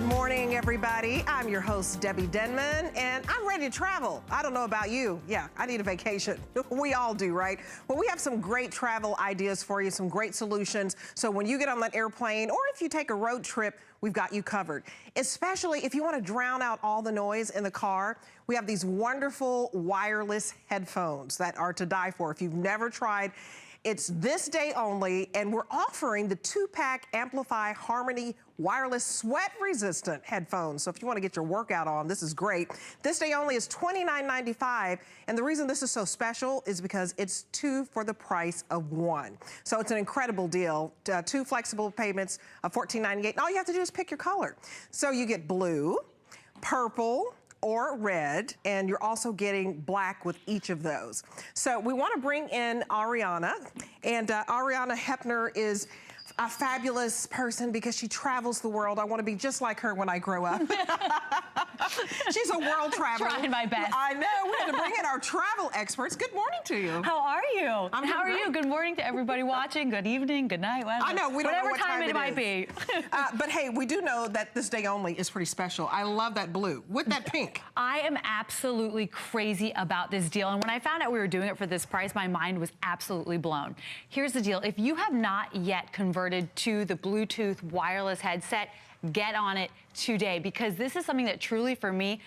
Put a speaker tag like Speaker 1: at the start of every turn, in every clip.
Speaker 1: Good morning, everybody. I'm your host, Debbie Denman, and I'm ready to travel. I don't know about you. Yeah, I need a vacation. We all do, right? Well, we have some great travel ideas for you, some great solutions. So when you get on that airplane, or if you take a road trip, we've got you covered. Especially if you want to drown out all the noise in the car, we have these wonderful wireless headphones that are to die for. If you've never tried, it's this day only, and we're offering the 2-pack Amplify Harmony wireless sweat-resistant headphones. So if you want to get your workout on, this is great. This day only is $29.95, and the reason this is so special is because it's 2 for the price of 1. So it's an incredible deal. 2 flexible payments of $14.98, and all you have to do is pick your color. So you get blue, purple, or red, and you're also getting black with each of those. So we want to bring in Ariana, and Ariana Hepner is a fabulous person because she travels the world. I want to be just like her when I grow up. She's a world traveler.
Speaker 2: Trying my best.
Speaker 1: I know. We had to bring in our travel experts. Good morning to you.
Speaker 2: How are you? How are you? Good morning to everybody watching. Good evening. Good night.
Speaker 1: I know. We don't know what time
Speaker 2: it might be.
Speaker 1: But hey, we do know that this day only is pretty special. I love that blue with that pink.
Speaker 2: I am absolutely crazy about this deal. And when I found out we were doing it for this price, my mind was absolutely blown. Here's the deal. If you have not yet converted to the Bluetooth wireless headset, get on it today, because this is something that truly, for me,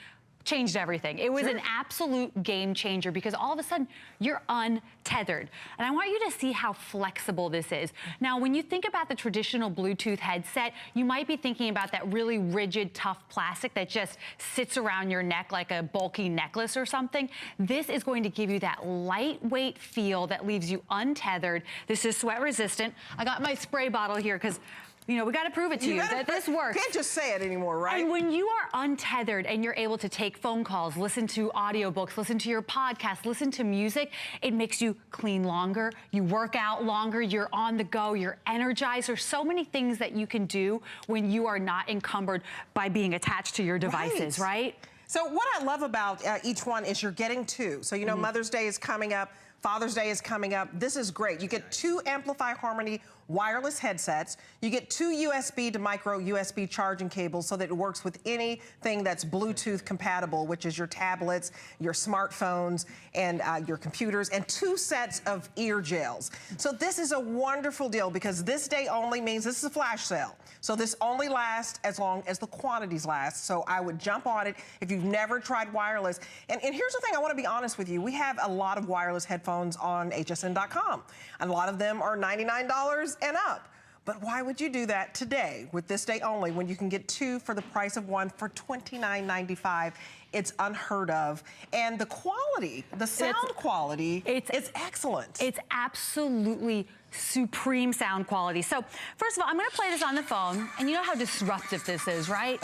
Speaker 2: changed everything. It was an absolute game changer, because all of a sudden you're untethered. And I want you to see how flexible this is. Now, when you think about the traditional Bluetooth headset, you might be thinking about that really rigid, tough plastic that just sits around your neck like a bulky necklace or something. This is going to give you that lightweight feel that leaves you untethered. This is sweat resistant. I got my spray bottle here because, you know, we got to prove it to you that this works.
Speaker 1: You can't just say it anymore, right?
Speaker 2: And when you are untethered and you're able to take phone calls, listen to audiobooks, listen to your podcast, listen to music, it makes you clean longer, you work out longer, you're on the go, you're energized. There's so many things that you can do when you are not encumbered by being attached to your devices, right?
Speaker 1: So what I love about each one is you're getting 2. So, you know, Mother's Day is coming up. Father's Day is coming up. This is great. You get 2 Amplify Harmony wireless headsets. You get 2 USB to micro USB charging cables so that it works with anything that's Bluetooth compatible, which is your tablets, your smartphones, and your computers, and 2 sets of ear gels. So this is a wonderful deal because this day only means this is a flash sale. So this only lasts as long as the quantities last. So I would jump on it if you've never tried wireless. And here's the thing, I want to be honest with you. We have a lot of wireless headphones on hsn.com. And a lot of them are $99 and up. But why would you do that today with this day only when you can get 2 for the price of 1 for $29.95? It's unheard of. And the quality, the sound quality, it's excellent.
Speaker 2: It's absolutely supreme sound quality. So first of all, I'm gonna play this on the phone, and you know how disruptive this is, right?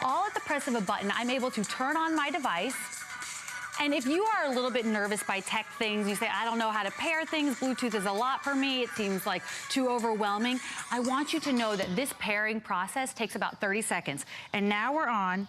Speaker 2: All at the press of a button, I'm able to turn on my device. And if you are a little bit nervous by tech things, you say, I don't know how to pair things, Bluetooth is a lot for me, it seems like too overwhelming, I want you to know that this pairing process takes about 30 seconds. And now we're on,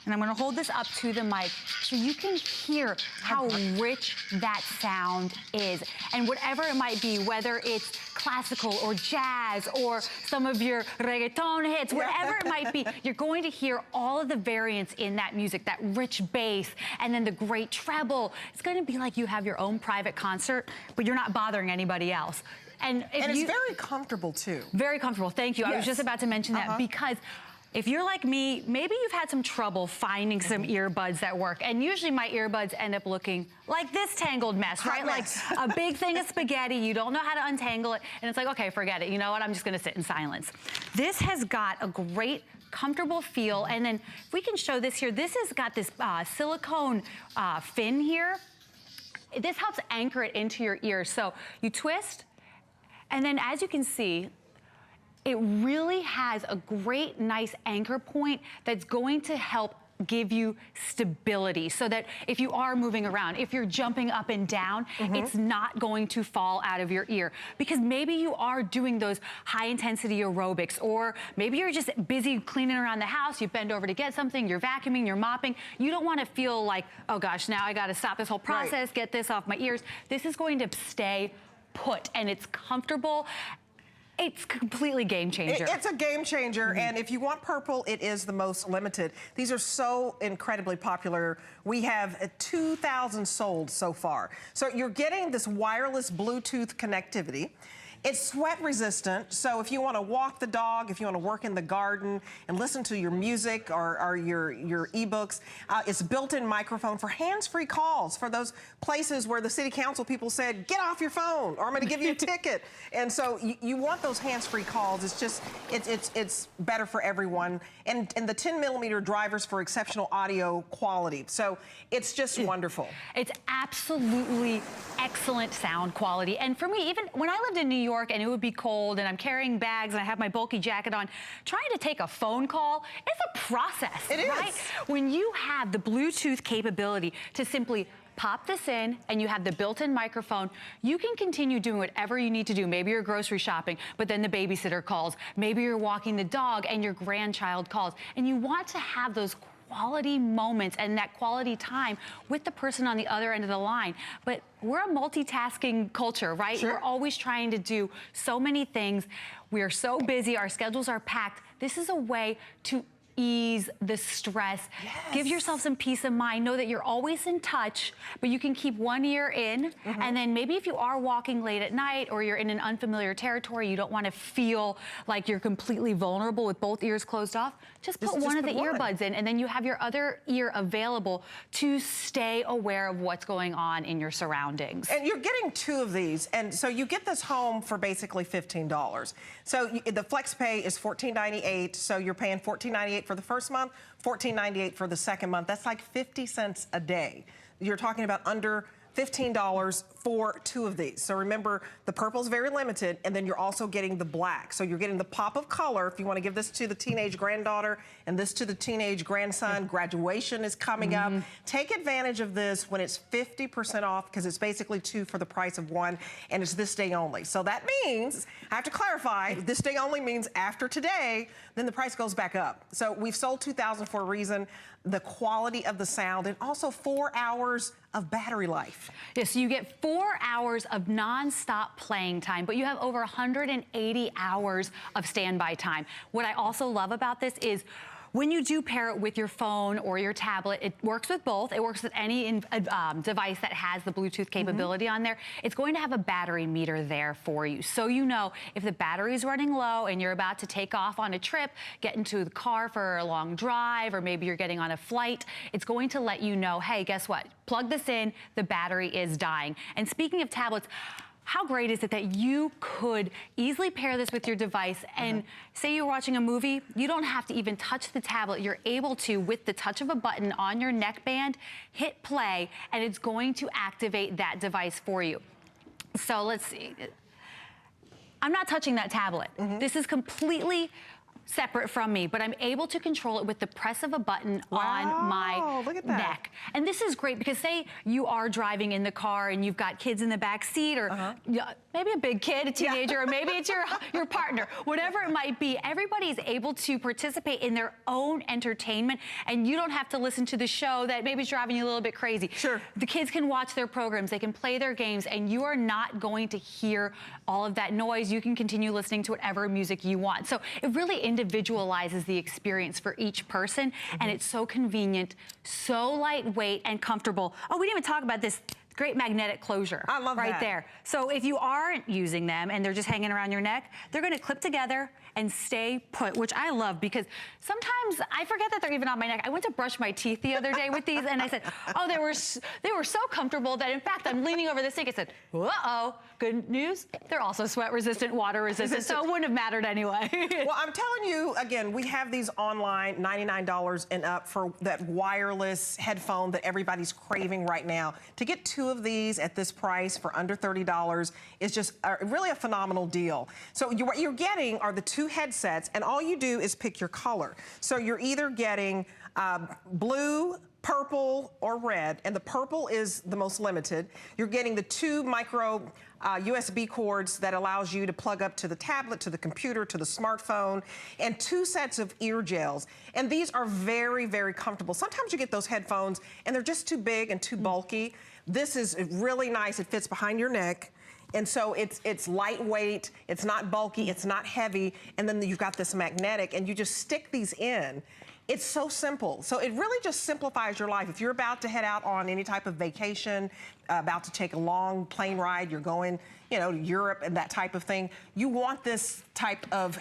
Speaker 2: and I'm gonna hold this up to the mic so you can hear how rich that sound is. And whatever it might be, whether it's classical or jazz or some of your reggaeton hits, whatever it might be, you're going to hear all of the variants in that music, that rich bass, and then the great treble. It's gonna be like you have your own private concert, but you're not bothering anybody else. And
Speaker 1: it's very comfortable too.
Speaker 2: Very comfortable, thank you. I was just about to mention that because if you're like me, maybe you've had some trouble finding some earbuds that work. And usually my earbuds end up looking like this tangled mess, right? Like a big thing of spaghetti, you don't know how to untangle it, and it's like, okay, forget it. You know what, I'm just gonna sit in silence. This has got a great comfortable feel, and then if we can show this here, this has got this silicone fin here. This helps anchor it into your ear. So you twist, and then as you can see, it really has a great, nice anchor point that's going to help give you stability so that if you are moving around, if you're jumping up and down, it's not going to fall out of your ear. Because maybe you are doing those high intensity aerobics, or maybe you're just busy cleaning around the house, you bend over to get something, you're vacuuming, you're mopping. You don't want to feel like, oh gosh, now I got to stop this whole process, get this off my ears. This is going to stay put, and it's comfortable. It's completely game changer.
Speaker 1: It's a game changer, and if you want purple, it is the most limited. These are so incredibly popular. We have 2,000 sold so far. So you're getting this wireless Bluetooth connectivity. It's sweat resistant, so if you want to walk the dog, if you want to work in the garden and listen to your music or your ebooks, it's built-in microphone for hands-free calls for those places where the city council people said, get off your phone or I'm going to give you a ticket. And so you want those hands-free calls. It's just, it's better for everyone. And the 10mm drivers for exceptional audio quality. So it's just wonderful.
Speaker 2: It's absolutely excellent sound quality. And for me, even when I lived in New York and it would be cold and I'm carrying bags and I have my bulky jacket on, trying to take a phone call, it's a process, right? When you have the Bluetooth capability to simply pop this in and you have the built-in microphone, you can continue doing whatever you need to do. Maybe you're grocery shopping, but then the babysitter calls. Maybe you're walking the dog and your grandchild calls. And you want to have those quality moments and that quality time with the person on the other end of the line. But we're a multitasking culture, right?
Speaker 1: Sure.
Speaker 2: We're always trying to do so many things. We are so busy, our schedules are packed. This is a way to ease the stress.
Speaker 1: Yes.
Speaker 2: Give yourself some peace of mind. Know that you're always in touch, but you can keep one ear in, and then maybe if you are walking late at night or you're in an unfamiliar territory, you don't want to feel like you're completely vulnerable with both ears closed off, just put one of the earbuds in, and then you have your other ear available to stay aware of what's going on in your surroundings.
Speaker 1: And you're getting 2 of these, and so you get this home for basically $15. So the flex pay is $14.98, so you're paying $14.98 for the first month, $14.98 for the second month. That's like 50 cents a day. You're talking about under $15 for 2 of these. So remember, the purple is very limited, and then you're also getting the black. So you're getting the pop of color if you want to give this to the teenage granddaughter and this to the teenage grandson. Graduation is coming up. Take advantage of this when it's 50% off, because it's basically 2 for the price of 1, and it's this day only. So that means, I have to clarify, this day only means after today, then the price goes back up. So we've sold 2,000 for a reason. The quality of the sound, and also 4 hours of battery life.
Speaker 2: Yes, you get 4 hours of non-stop playing time, but you have over 180 hours of standby time. What I also love about this is when you do pair it with your phone or your tablet, it works with both. It works with any device that has the Bluetooth capability on there. It's going to have a battery meter there for you. So you know if the battery is running low and you're about to take off on a trip, get into the car for a long drive, or maybe you're getting on a flight, it's going to let you know, hey, guess what? Plug this in, the battery is dying. And speaking of tablets, how great is it that you could easily pair this with your device and say you're watching a movie, you don't have to even touch the tablet. You're able to, with the touch of a button on your neckband, hit play, and it's going to activate that device for you. So let's see. I'm not touching that tablet. This is completely separate from me, but I'm able to control it with the press of a button on my neck. And this is great because say you are driving in the car and you've got kids in the back seat, or maybe a big kid, a teenager, or maybe it's your partner, whatever it might be. Everybody's able to participate in their own entertainment, and you don't have to listen to the show that maybe is driving you a little bit crazy.
Speaker 1: Sure.
Speaker 2: The kids can watch their programs, they can play their games, and you are not going to hear all of that noise. You can continue listening to whatever music you want. So it really individualizes the experience for each person, and it's so convenient, so lightweight and comfortable. Oh, we didn't even talk about this great magnetic closure.
Speaker 1: I love
Speaker 2: right
Speaker 1: that.
Speaker 2: there. So if you aren't using them and they're just hanging around your neck, they're going to clip together and stay put, which I love because sometimes I forget that they're even on my neck. I went to brush my teeth the other day with these, and I said, oh, they were so comfortable that in fact I'm leaning over the sink. I said, uh-oh, good news, they're also sweat resistant, water resistant, so it wouldn't have mattered anyway.
Speaker 1: Well, I'm telling you, again, we have these online, $99 and up for that wireless headphone that everybody's craving right now. To get 2 of these at this price for under $30 is just really a phenomenal deal. So what you're getting are the 2 headsets, and all you do is pick your color. So you're either getting blue, purple, or red, and the purple is the most limited. You're getting the 2 micro USB cords that allows you to plug up to the tablet, to the computer, to the smartphone, and 2 sets of ear gels. And these are very, very comfortable. Sometimes you get those headphones and they're just too big and too bulky. This is really nice. It fits behind your neck. And so it's lightweight, it's not bulky, it's not heavy, and then you've got this magnetic, and you just stick these in. It's so simple. So it really just simplifies your life. If you're about to head out on any type of vacation, about to take a long plane ride, you're going, you know, to Europe and that type of thing, you want this type of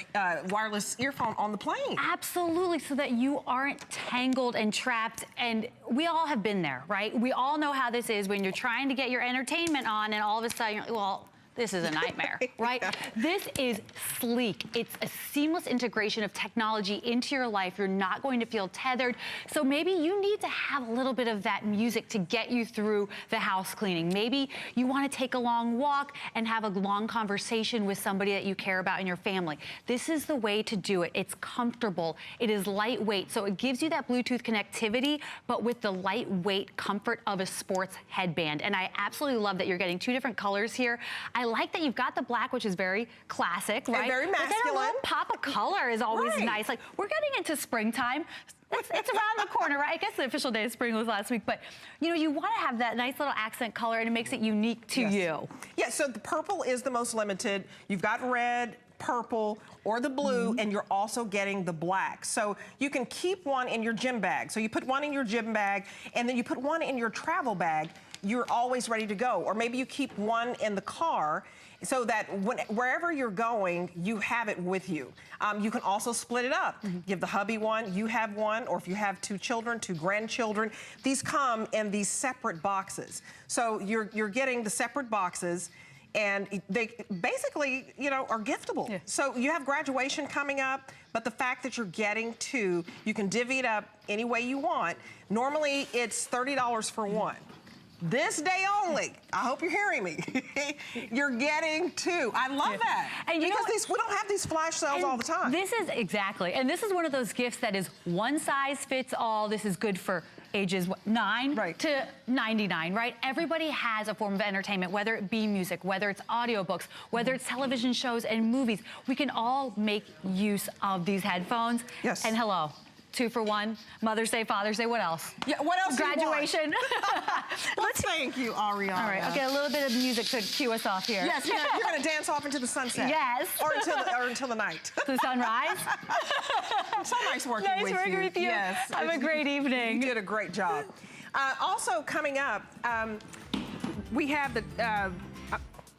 Speaker 1: wireless earphone on the plane.
Speaker 2: Absolutely, so that you aren't tangled and trapped. And we all have been there, right? We all know how this is when you're trying to get your entertainment on and all of a sudden, you're like, well, this is a nightmare, right? Yeah. This is sleek. It's a seamless integration of technology into your life. You're not going to feel tethered. So maybe you need to have a little bit of that music to get you through the house cleaning. Maybe you want to take a long walk and have a long conversation with somebody that you care about in your family. This is the way to do it. It's comfortable. It is lightweight. So it gives you that Bluetooth connectivity, but with the lightweight comfort of a sports headband. And I absolutely love that you're getting 2 different colors here. I like that you've got the black, which is very classic, right?
Speaker 1: And very masculine.
Speaker 2: But then a little pop of color is always nice. Like, we're getting into springtime. It's around the corner, right? I guess the official day of spring was last week, but you know, you want to have that nice little accent color, and it makes it unique to you.
Speaker 1: Yeah, so the purple is the most limited. You've got red, purple, or the blue, and you're also getting the black. So you can keep one in your gym bag. So you put one in your gym bag, and then you put one in your travel bag. You're always ready to go. Or maybe you keep one in the car so that wherever you're going, you have it with you. You can also split it up. Give the hubby one, you have one, or if you have 2 children, 2 grandchildren, these come in these separate boxes. So you're getting the separate boxes, and they basically, you know, are giftable. Yeah. So you have graduation coming up, but the fact that you're getting 2, you can divvy it up any way you want. Normally, it's $30 for one. This day only, I hope you're hearing me, you're getting 2. I love that. And because we don't have these flash sales all the time.
Speaker 2: This is exactly, and this is one of those gifts that is one size fits all. This is good for ages 9 to 99, right? Everybody has a form of entertainment, whether it be music, whether it's audiobooks, whether it's television shows and movies. We can all make use of these headphones.
Speaker 1: Yes.
Speaker 2: And hello. 2 for 1, Mother's Day, Father's Day, what else?
Speaker 1: Yeah, what else?
Speaker 2: Graduation.
Speaker 1: Thank you, Ariana.
Speaker 2: All right, okay, a little bit of music to cue us off here.
Speaker 1: Yes, you're gonna dance off into the sunset.
Speaker 2: Yes.
Speaker 1: Or until the night.
Speaker 2: The sunrise.
Speaker 1: So nice working with you.
Speaker 2: Nice working with you.
Speaker 1: Yes.
Speaker 2: Have a great evening.
Speaker 1: You did a great job. Also coming up, we have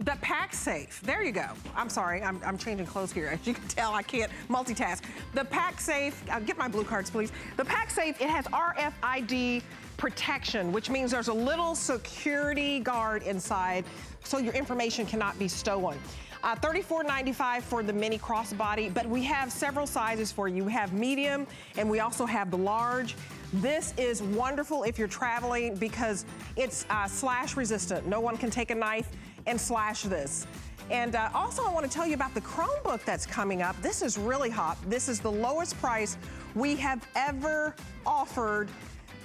Speaker 1: the pack safe. There you go. I'm sorry, I'm changing clothes here. As you can tell, I can't multitask. The pack safe, get my blue cards, please. The pack safe, it has RFID protection, which means there's a little security guard inside so your information cannot be stolen. $34.95 for the mini crossbody, but we have several sizes for you. We have medium, and we also have the large. This is wonderful if you're traveling because it's slash resistant. No one can take a knife and slash this. And also I want to tell you about the Chromebook that's coming up. This is really hot. This is the lowest price we have ever offered,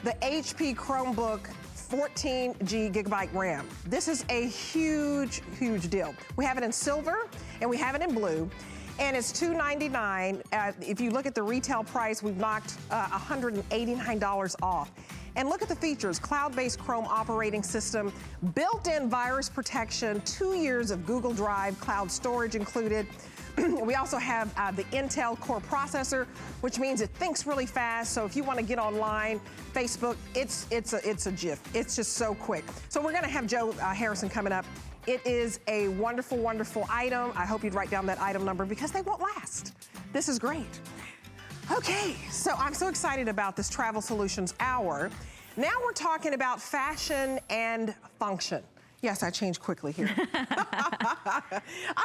Speaker 1: the HP Chromebook 14 gigabyte RAM. This is a huge, huge deal. We have it in silver and we have it in blue. And it's $299. If you look at the retail price, we've knocked $189 off. And look at the features: cloud-based Chrome operating system, built-in virus protection, 2 years of Google Drive cloud storage included. We also have the Intel Core processor, which means it thinks really fast. So if you want to get online, Facebook, it's a GIF. It's just so quick. So we're going to have Joe Harrison coming up. It is a wonderful, wonderful item. I hope you'd write down that item number because they won't last. This is great. Okay, so I'm so excited about this Travel Solutions Hour. Now we're talking about fashion and function. Yes, I changed quickly here.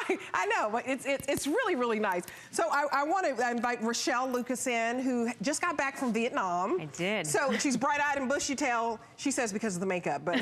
Speaker 1: I know, but it's really, really nice. So I want to invite Rochelle Lucas in, who just got back from Vietnam.
Speaker 2: I did.
Speaker 1: So she's bright-eyed and bushy-tailed, she says because of the makeup, but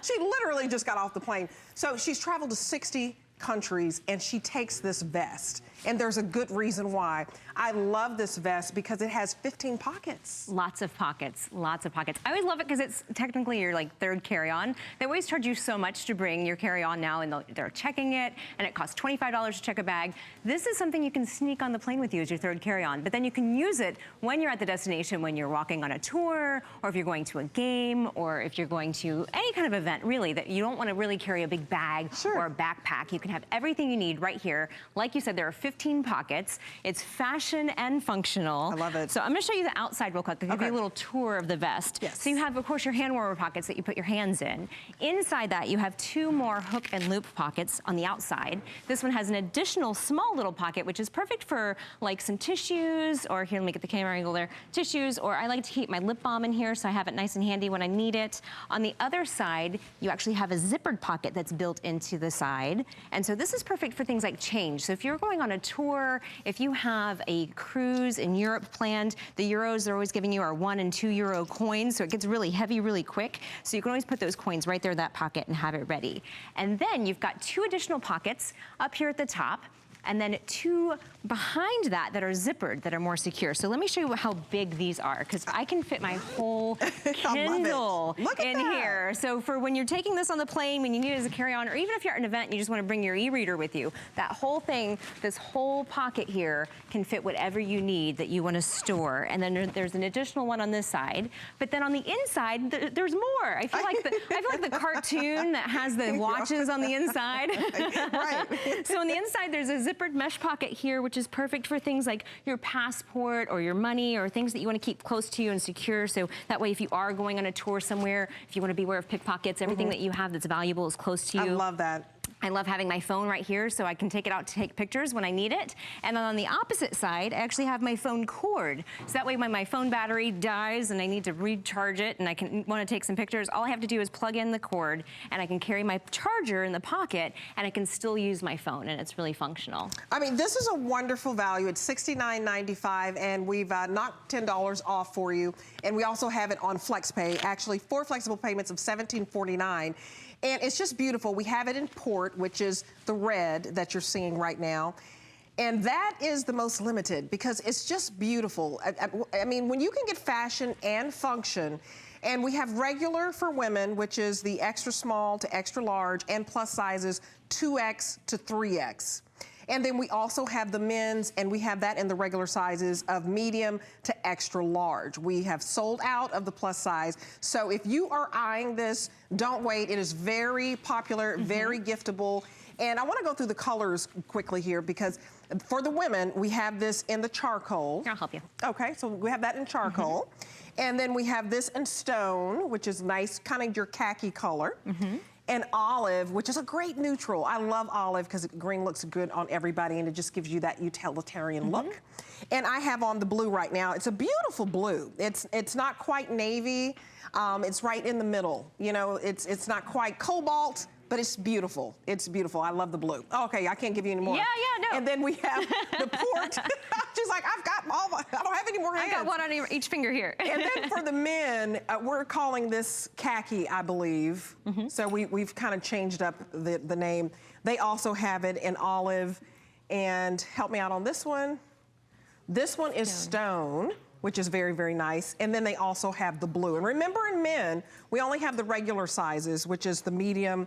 Speaker 1: she literally just got off the plane. So she's traveled to 60 countries, and she takes this vest. and there's a good reason why. I love this vest because it has 15 pockets.
Speaker 3: Lots of pockets, lots of pockets. I always love it because it's technically your like third carry-on. They always charge you so much to bring your carry-on now, and they're checking it, and it costs $25 to check a bag. This is something you can sneak on the plane with you as your third carry-on, but then you can use it when you're at the destination, when you're walking on a tour, or if you're going to a game, or if you're going to any kind of event, really, that you don't want to really carry a big bag or a backpack. You can have everything you need right here. Like you said, there are 15 pockets. It's fashion and functional.
Speaker 1: I love it.
Speaker 3: So I'm going to show you the outside real quick. I'll give you a little tour of the vest.
Speaker 1: Yes.
Speaker 3: So you have, of course, your hand warmer pockets that you put your hands in. Inside that, you have 2 more hook and loop pockets on the outside. This one has an additional small little pocket, which is perfect for like some tissues, or here, let me get the camera angle there, tissues, or I like to keep my lip balm in here so I have it nice and handy when I need it. On the other side, you actually have a zippered pocket that's built into the side. And so this is perfect for things like change. So if you're going on a tour, if you have a cruise in Europe planned, the euros they're always giving you are 1 and 2 euro coins, so it gets really heavy really quick. So you can always put those coins right there in that pocket and have it ready. And then you've got 2 additional pockets up here at the top, and then 2 behind that are zippered, that are more secure. So let me show you how big these are, because I can fit my whole Kindle in here. So for when you're taking this on the plane, when you need it as a carry-on, or even if you're at an event and you just want to bring your e-reader with you, that whole thing, this whole pocket here can fit whatever you need that you want to store. And then there's an additional one on this side. But then on the inside, there's more. I feel like the cartoon that has the watches on the inside.
Speaker 1: Right.
Speaker 3: So on the inside, there's a zippered mesh pocket here, which is perfect for things like your passport or your money or things that you want to keep close to you and secure. So that way, if you are going on a tour somewhere, if you want to beware of pickpockets, everything that you have that's valuable is close to you.
Speaker 1: I love that.
Speaker 3: I love having my phone right here so I can take it out to take pictures when I need it. And then on the opposite side, I actually have my phone cord. So that way when my phone battery dies and I need to recharge it and I want to take some pictures, all I have to do is plug in the cord and I can carry my charger in the pocket and I can still use my phone, and it's really functional.
Speaker 1: I mean, this is a wonderful value. It's $69.95, and we've knocked $10 off for you. And we also have it on FlexPay, actually 4 flexible payments of $17.49. And it's just beautiful. We have it in port, which is the red that you're seeing right now. And that is the most limited because it's just beautiful. I mean, when you can get fashion and function, and we have regular for women, which is the extra small to extra large, and plus sizes 2X to 3X. And then we also have the men's, and we have that in the regular sizes of medium to extra large. We have sold out of the plus size. So if you are eyeing this, don't wait. It is very popular, very giftable. And I want to go through the colors quickly here because for the women, we have this in the charcoal.
Speaker 3: Here, I'll help you.
Speaker 1: Okay, so we have that in charcoal. And then we have this in stone, which is nice, kind of your khaki color. And olive, which is a great neutral. I love olive because green looks good on everybody and it just gives you that utilitarian look. And I have on the blue right now. It's a beautiful blue. It's not quite navy. It's right in the middle. You know, it's not quite cobalt, but it's beautiful. It's beautiful. I love the blue. Okay, I can't give you any more.
Speaker 3: Yeah, no.
Speaker 1: And then we have the port. She's like, I've got all, I don't have any more hands.
Speaker 3: I've got one on each finger here.
Speaker 1: And then for the men, we're calling this khaki, I believe. So we've kind of changed up the name. They also have it in olive. And help me out on this one. This one is stone, which is very, very nice. And then they also have the blue. And remember in men, we only have the regular sizes, which is the medium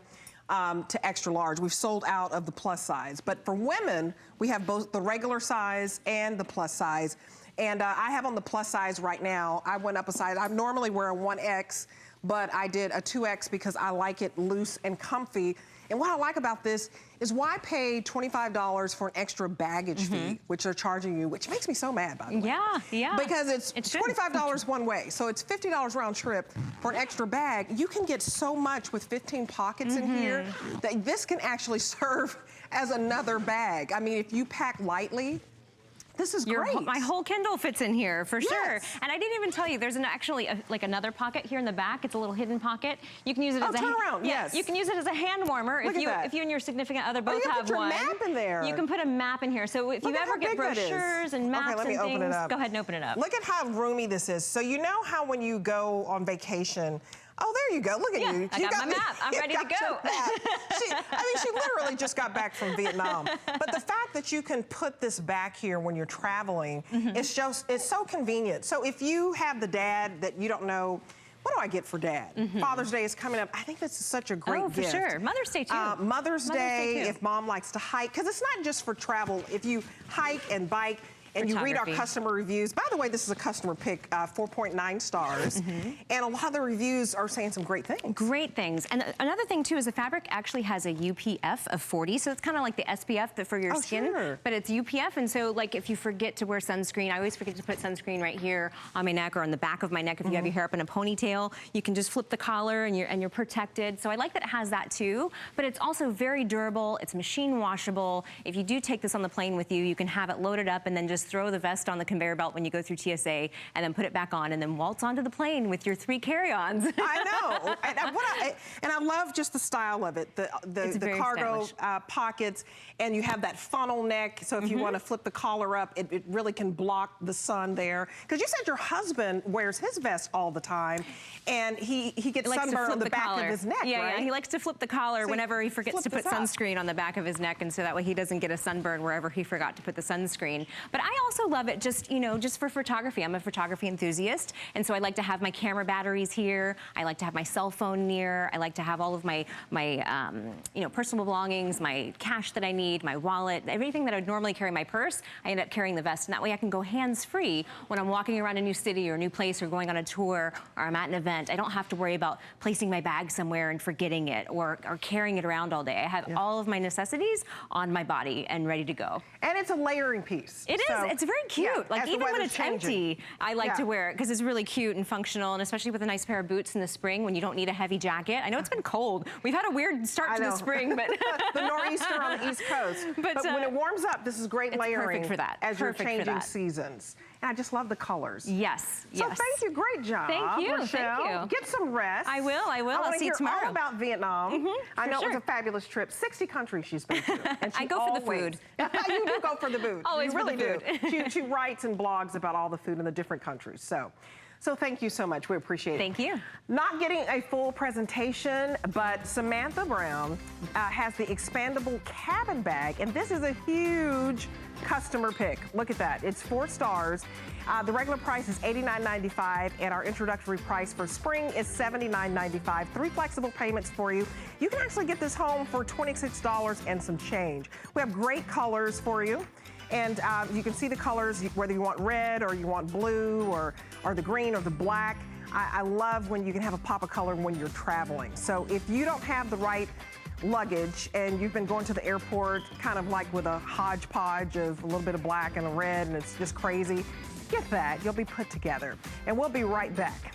Speaker 1: to extra large. We've sold out of the plus size. But for women, we have both the regular size and the plus size. And I have on the plus size right now. I went up a size. I normally wear a 1X, but I did a 2X because I like it loose and comfy. And what I like about this is why pay $25 for an extra baggage fee, which they're charging you, which makes me so mad, by the way.
Speaker 3: Yeah.
Speaker 1: Because it's $25 one way, so it's $50 round trip for an extra bag. You can get so much with 15 pockets in here that this can actually serve as another bag. I mean, if you pack lightly, this is great.
Speaker 3: My whole Kindle fits in here for sure. And I didn't even tell you, there's actually like another pocket here in the back. It's a little hidden pocket. You can use it as a
Speaker 1: turn around. Yes.
Speaker 3: You can use it as a hand warmer.
Speaker 1: Look
Speaker 3: if you and your significant other both
Speaker 1: you
Speaker 3: have
Speaker 1: put your
Speaker 3: one.
Speaker 1: map in there.
Speaker 3: You can put a map in here. So if you ever get brochures and maps and things, go ahead and open it up.
Speaker 1: Look at how roomy this is. So you know how when you go on vacation, Oh, there you go. Look at you.
Speaker 3: I got my map. I'm ready to go.
Speaker 1: She literally just got back from Vietnam. But the fact that you can put this back here when you're traveling, it's so convenient. So if you have the dad that you don't know, what do I get for Dad? Father's Day is coming up. I think this is such a great gift.
Speaker 3: Oh, for sure. Mother's Day, too.
Speaker 1: Mother's Day, if Mom likes to hike, because it's not just for travel. If you hike and bike, and you read our customer reviews. By the way, this is a customer pick, 4.9 stars. And a lot of the reviews are saying some great things.
Speaker 3: Great things. And another thing, too, is the fabric actually has a UPF of 40. So it's kind of like the SPF for your skin.
Speaker 1: Sure.
Speaker 3: But it's UPF. And so, like, if you forget to wear sunscreen, I always forget to put sunscreen right here on my neck or on the back of my neck. If you have your hair up in a ponytail, you can just flip the collar and you're protected. So I like that it has that, too. But it's also very durable. It's machine washable. If you do take this on the plane with you, you can have it loaded up and then just throw the vest on the conveyor belt when you go through TSA and then put it back on and then waltz onto the plane with your 3 carry-ons.
Speaker 1: I know. And I love just the style of it, the cargo pockets, and you have that funnel neck, so if you want to flip the collar up, it really can block the sun there. Because you said your husband wears his vest all the time, and he gets sunburn on the back of his neck, right?
Speaker 3: Yeah, he likes to flip the collar
Speaker 1: So
Speaker 3: whenever he forgets to put sunscreen on the back of his neck, and so that way he doesn't get a sunburn wherever he forgot to put the sunscreen. But I also love it just, just for photography. I'm a photography enthusiast, and so I like to have my camera batteries here. I like to have my cell phone near. I like to have all of my personal belongings, my cash that I need, my wallet, everything that I would normally carry in my purse, I end up carrying the vest, and that way I can go hands-free when I'm walking around a new city or a new place or going on a tour or I'm at an event. I don't have to worry about placing my bag somewhere and forgetting it or carrying it around all day. I have all of my necessities on my body and ready to go.
Speaker 1: And it's a layering piece.
Speaker 3: It is. It's very cute. Like even when it's empty, I like to wear it because it's really cute and functional, and especially with a nice pair of boots in the spring when you don't need a heavy jacket. I know it's been cold. We've had a weird start to the spring, but
Speaker 1: the nor'easter on the East Coast. But when it warms up, this is great layering
Speaker 3: for that.
Speaker 1: As you're changing seasons. And I just love the colors.
Speaker 3: Yes.
Speaker 1: So thank you. Great job.
Speaker 3: Thank you.
Speaker 1: Rochelle.
Speaker 3: Thank you.
Speaker 1: Get some rest.
Speaker 3: I will. I'll see you tomorrow.
Speaker 1: All about Vietnam. I know it was a fabulous trip. 60 countries she's been to. And
Speaker 3: I go for the food.
Speaker 1: You do go for the food.
Speaker 3: Always
Speaker 1: you really
Speaker 3: for the
Speaker 1: do. She writes and blogs about all the food in the different countries. So thank you so much. We appreciate it.
Speaker 3: Thank you.
Speaker 1: Not getting a full presentation, but Samantha Brown has the expandable cabin bag, and this is a huge customer pick. Look at that. It's 4 stars. The regular price is $89.95, and our introductory price for spring is $79.95. 3 flexible payments for you. You can actually get this home for $26 and some change. We have great colors for you. And you can see the colors, whether you want red or you want blue or the green or the black. I love when you can have a pop of color when you're traveling. So if you don't have the right luggage and you've been going to the airport kind of like with a hodgepodge of a little bit of black and a red and it's just crazy, get that. You'll be put together. And we'll be right back.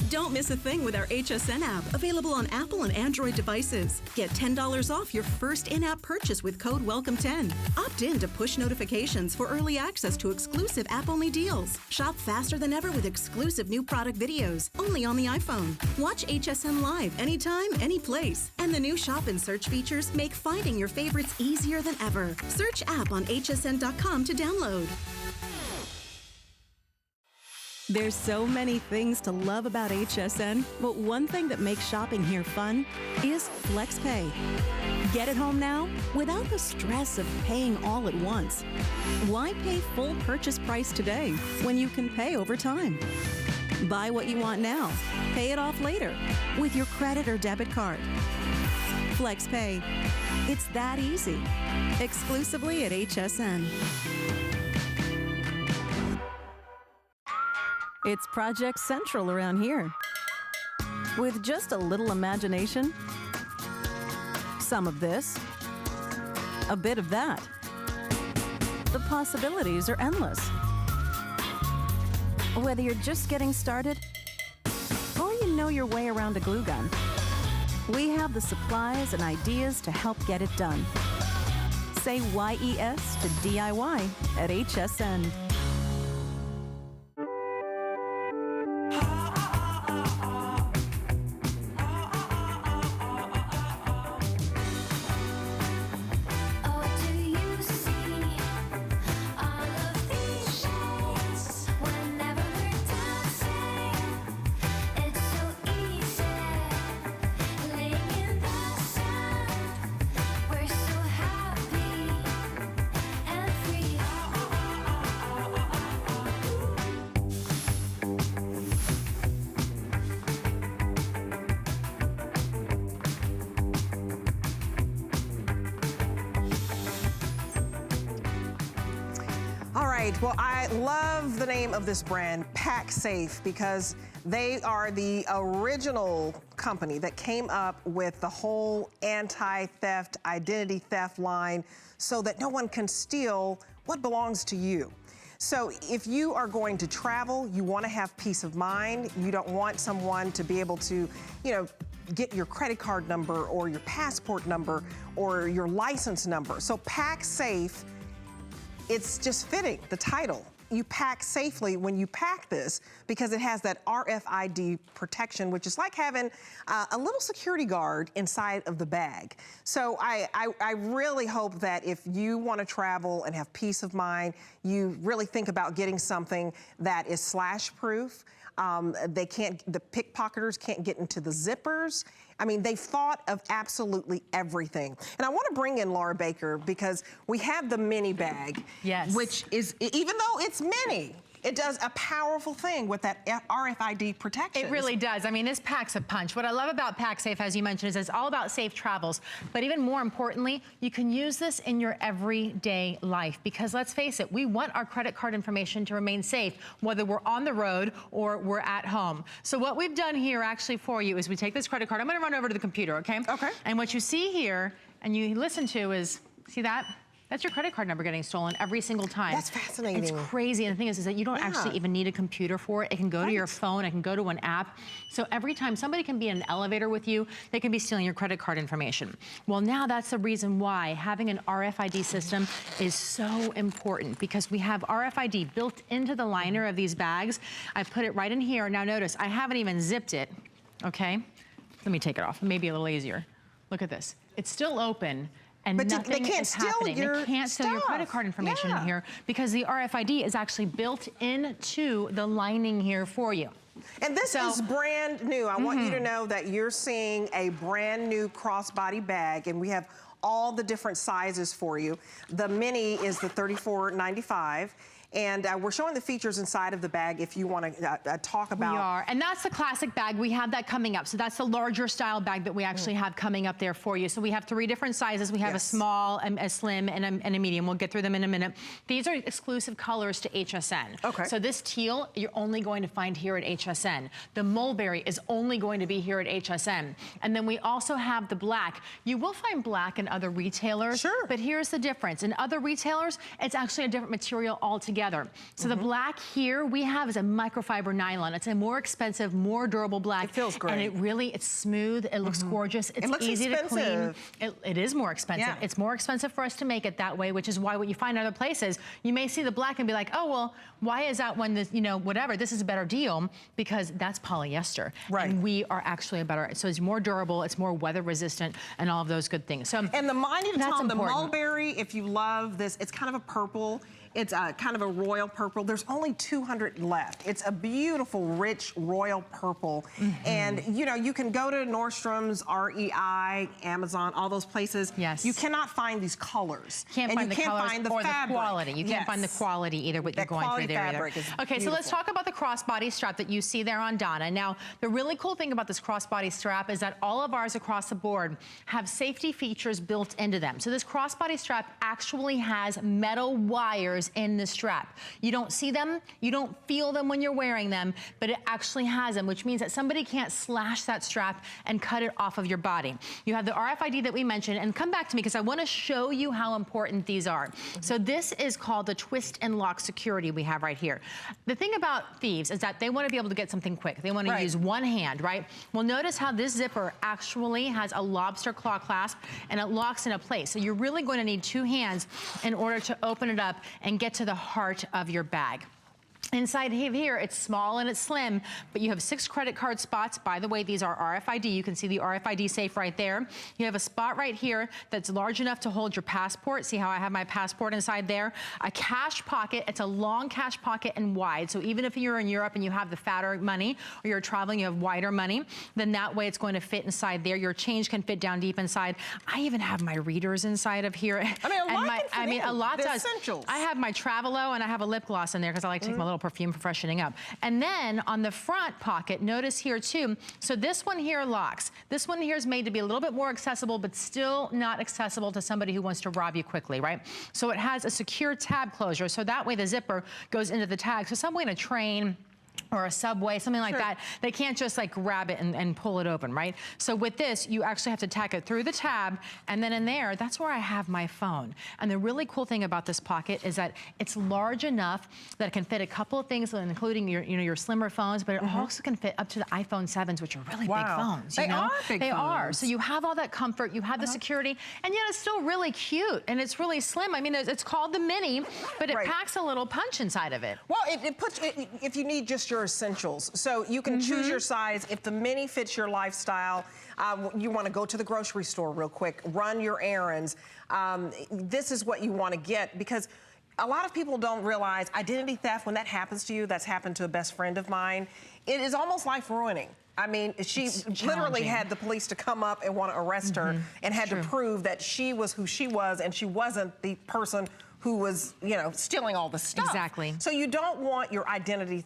Speaker 4: Don't miss a thing with our HSN app, available on Apple and Android devices. Get $10 off your first in-app purchase with code WELCOME10. Opt in to push notifications for early access to exclusive app-only deals. Shop faster than ever with exclusive new product videos, only on the iPhone. Watch HSN Live anytime, any place. And the new Shop and Search features make finding your favorites easier than ever. Search app on hsn.com to download. There's so many things to love about HSN, but one thing that makes shopping here fun is FlexPay. Get it home now without the stress of paying all at once. Why pay full purchase price today when you can pay over time? Buy what you want now, pay it off later with your credit or debit card. FlexPay. It's that easy. Exclusively at HSN. It's Project Central around here. With just a little imagination, some of this, a bit of that. The possibilities are endless. Whether you're just getting started or you know your way around a glue gun, we have the supplies and ideas to help get it done. Say YES to DIY at HSN.
Speaker 1: All right, well, I love the name of this brand, PackSafe, because they are the original company that came up with the whole anti-theft, identity theft line so that no one can steal what belongs to you. So if you are going to travel, you want to have peace of mind. You don't want someone to be able to, get your credit card number or your passport number or your license number. So PackSafe, it's just fitting, the title. You pack safely when you pack this because it has that RFID protection, which is like having a little security guard inside of the bag. So I really hope that if you want to travel and have peace of mind, you really think about getting something that is slash proof. The pickpocketers can't get into the zippers. I mean, they thought of absolutely everything. And I want to bring in Laura Baker because we have the mini bag,
Speaker 2: yes,
Speaker 1: which is, even though it's mini, it does a powerful thing with that RFID protection.
Speaker 2: It really does. I mean, this packs a punch. What I love about PackSafe, as you mentioned, is it's all about safe travels. But even more importantly, you can use this in your everyday life because let's face it, we want our credit card information to remain safe, whether we're on the road or we're at home. So what we've done here actually for you is we take this credit card. I'm going to run over to the computer, okay? Okay. And what you see here and you listen to is, see that? That's your credit card number getting stolen every single time.
Speaker 1: That's fascinating.
Speaker 2: It's crazy. And the thing is that you don't actually even need a computer for it. It can go to your phone. It can go to an app. So every time somebody can be in an elevator with you, they can be stealing your credit card information. Well, now that's the reason why having an RFID system is so important because we have RFID built into the liner of these bags. I put it right in here. Now notice, I haven't even zipped it, okay? Let me take it off. Maybe a little easier. Look at this. It's still open. And
Speaker 1: but
Speaker 2: nothing
Speaker 1: they can't
Speaker 2: is
Speaker 1: steal
Speaker 2: happening.
Speaker 1: your
Speaker 2: They can't steal your credit card information in here because the RFID is actually built into the lining here for you.
Speaker 1: And this is brand new. I want you to know that you're seeing a brand new crossbody bag, and we have all the different sizes for you. The mini is the $34.95. And we're showing the features inside of the bag if you want to talk about.
Speaker 2: We are, and that's the classic bag. We have that coming up. So that's the larger style bag that we actually have coming up there for you. So we have 3 different sizes. We have a small, a slim, and a medium. We'll get through them in a minute. These are exclusive colors to HSN. Okay. So this teal, you're only going to find here at HSN. The mulberry is only going to be here at HSN. And then we also have the black. You will find black in other retailers. Sure. But here's the difference. In other retailers, it's actually a different material altogether. So the black here we have is a microfiber nylon. It's a more expensive, more durable black. It feels great. And it's smooth, it looks gorgeous, it's easy to clean. It is more expensive. Yeah. It's more expensive for us to make it that way, which is why what you find in other places, you may see the black and be like, oh, well, why is that when this, whatever, this is a better deal because that's polyester. Right. And we are actually a better, so it's more durable, it's more weather resistant and all of those good things. So
Speaker 1: and I need to tell them the mulberry, if you love this, it's kind of a purple. It's kind of a royal purple. There's only 200 left. It's a beautiful, rich royal purple. And, you can go to Nordstrom's, REI, Amazon, all those places. Yes. You cannot find these colors.
Speaker 2: Can't find the colors or the quality. You can't find the quality either, what you're going through there either. Okay, so let's talk about the crossbody strap that you see there on Donna. Now, the really cool thing about this crossbody strap is that all of ours across the board have safety features built into them. So this crossbody strap actually has metal wires in the strap. You don't see them, you don't feel them when you're wearing them, but it actually has them, which means that somebody can't slash that strap and cut it off of your body. You have the RFID that we mentioned, and come back to me because I want to show you how important these are. So this is called the twist and lock security we have right here. The thing about thieves is that they want to be able to get something quick. They want to use one hand, right? Well, notice how this zipper actually has a lobster claw clasp and it locks into place. So you're really going to need 2 hands in order to open it up and get to the heart of your bag. Inside here, it's small and it's slim, but you have 6 credit card spots. By the way, these are RFID. You can see the RFID safe right there. You have a spot right here that's large enough to hold your passport. See how I have my passport inside there? A cash pocket. It's a long cash pocket and wide. So even if you're in Europe and you have the fatter money or you're traveling, you have wider money, then that way it's going to fit inside there. Your change can fit down deep inside. I even have my readers inside of here.
Speaker 1: A lot does.
Speaker 2: I have my Travelo and I have a lip gloss in there because I like to take my little perfume for freshening up. And then on the front pocket, notice here too, so this one here locks. This one here is made to be a little bit more accessible, but still not accessible to somebody who wants to rob you quickly, right? So it has a secure tab closure, so that way the zipper goes into the tag. So somebody in a train or a subway, something like that, they can't just like grab it and pull it open, right? So with this, you actually have to tack it through the tab, and then in there, that's where I have my phone. And the really cool thing about this pocket is that it's large enough that it can fit a couple of things, including your, your slimmer phones, but it also can fit up to the iPhone 7s, which are really big phones.
Speaker 1: They are big
Speaker 2: They
Speaker 1: phones.
Speaker 2: are. So you have all that comfort, you have the security, and yet it's still really cute, and it's really slim. I mean, it's called the Mini, but it packs a little punch inside of it.
Speaker 1: Well, it puts, if you need just your essentials. So you can choose your size. If the Mini fits your lifestyle, you want to go to the grocery store real quick, run your errands. This is what you want to get, because a lot of people don't realize identity theft, when that happens to you, that's happened to a best friend of mine, it is almost life-ruining. I mean, she literally had the police to come up and want to arrest her, and had to prove that she was who she was and she wasn't the person who was, stealing all the stuff.
Speaker 2: Exactly.
Speaker 1: So you don't want your identity,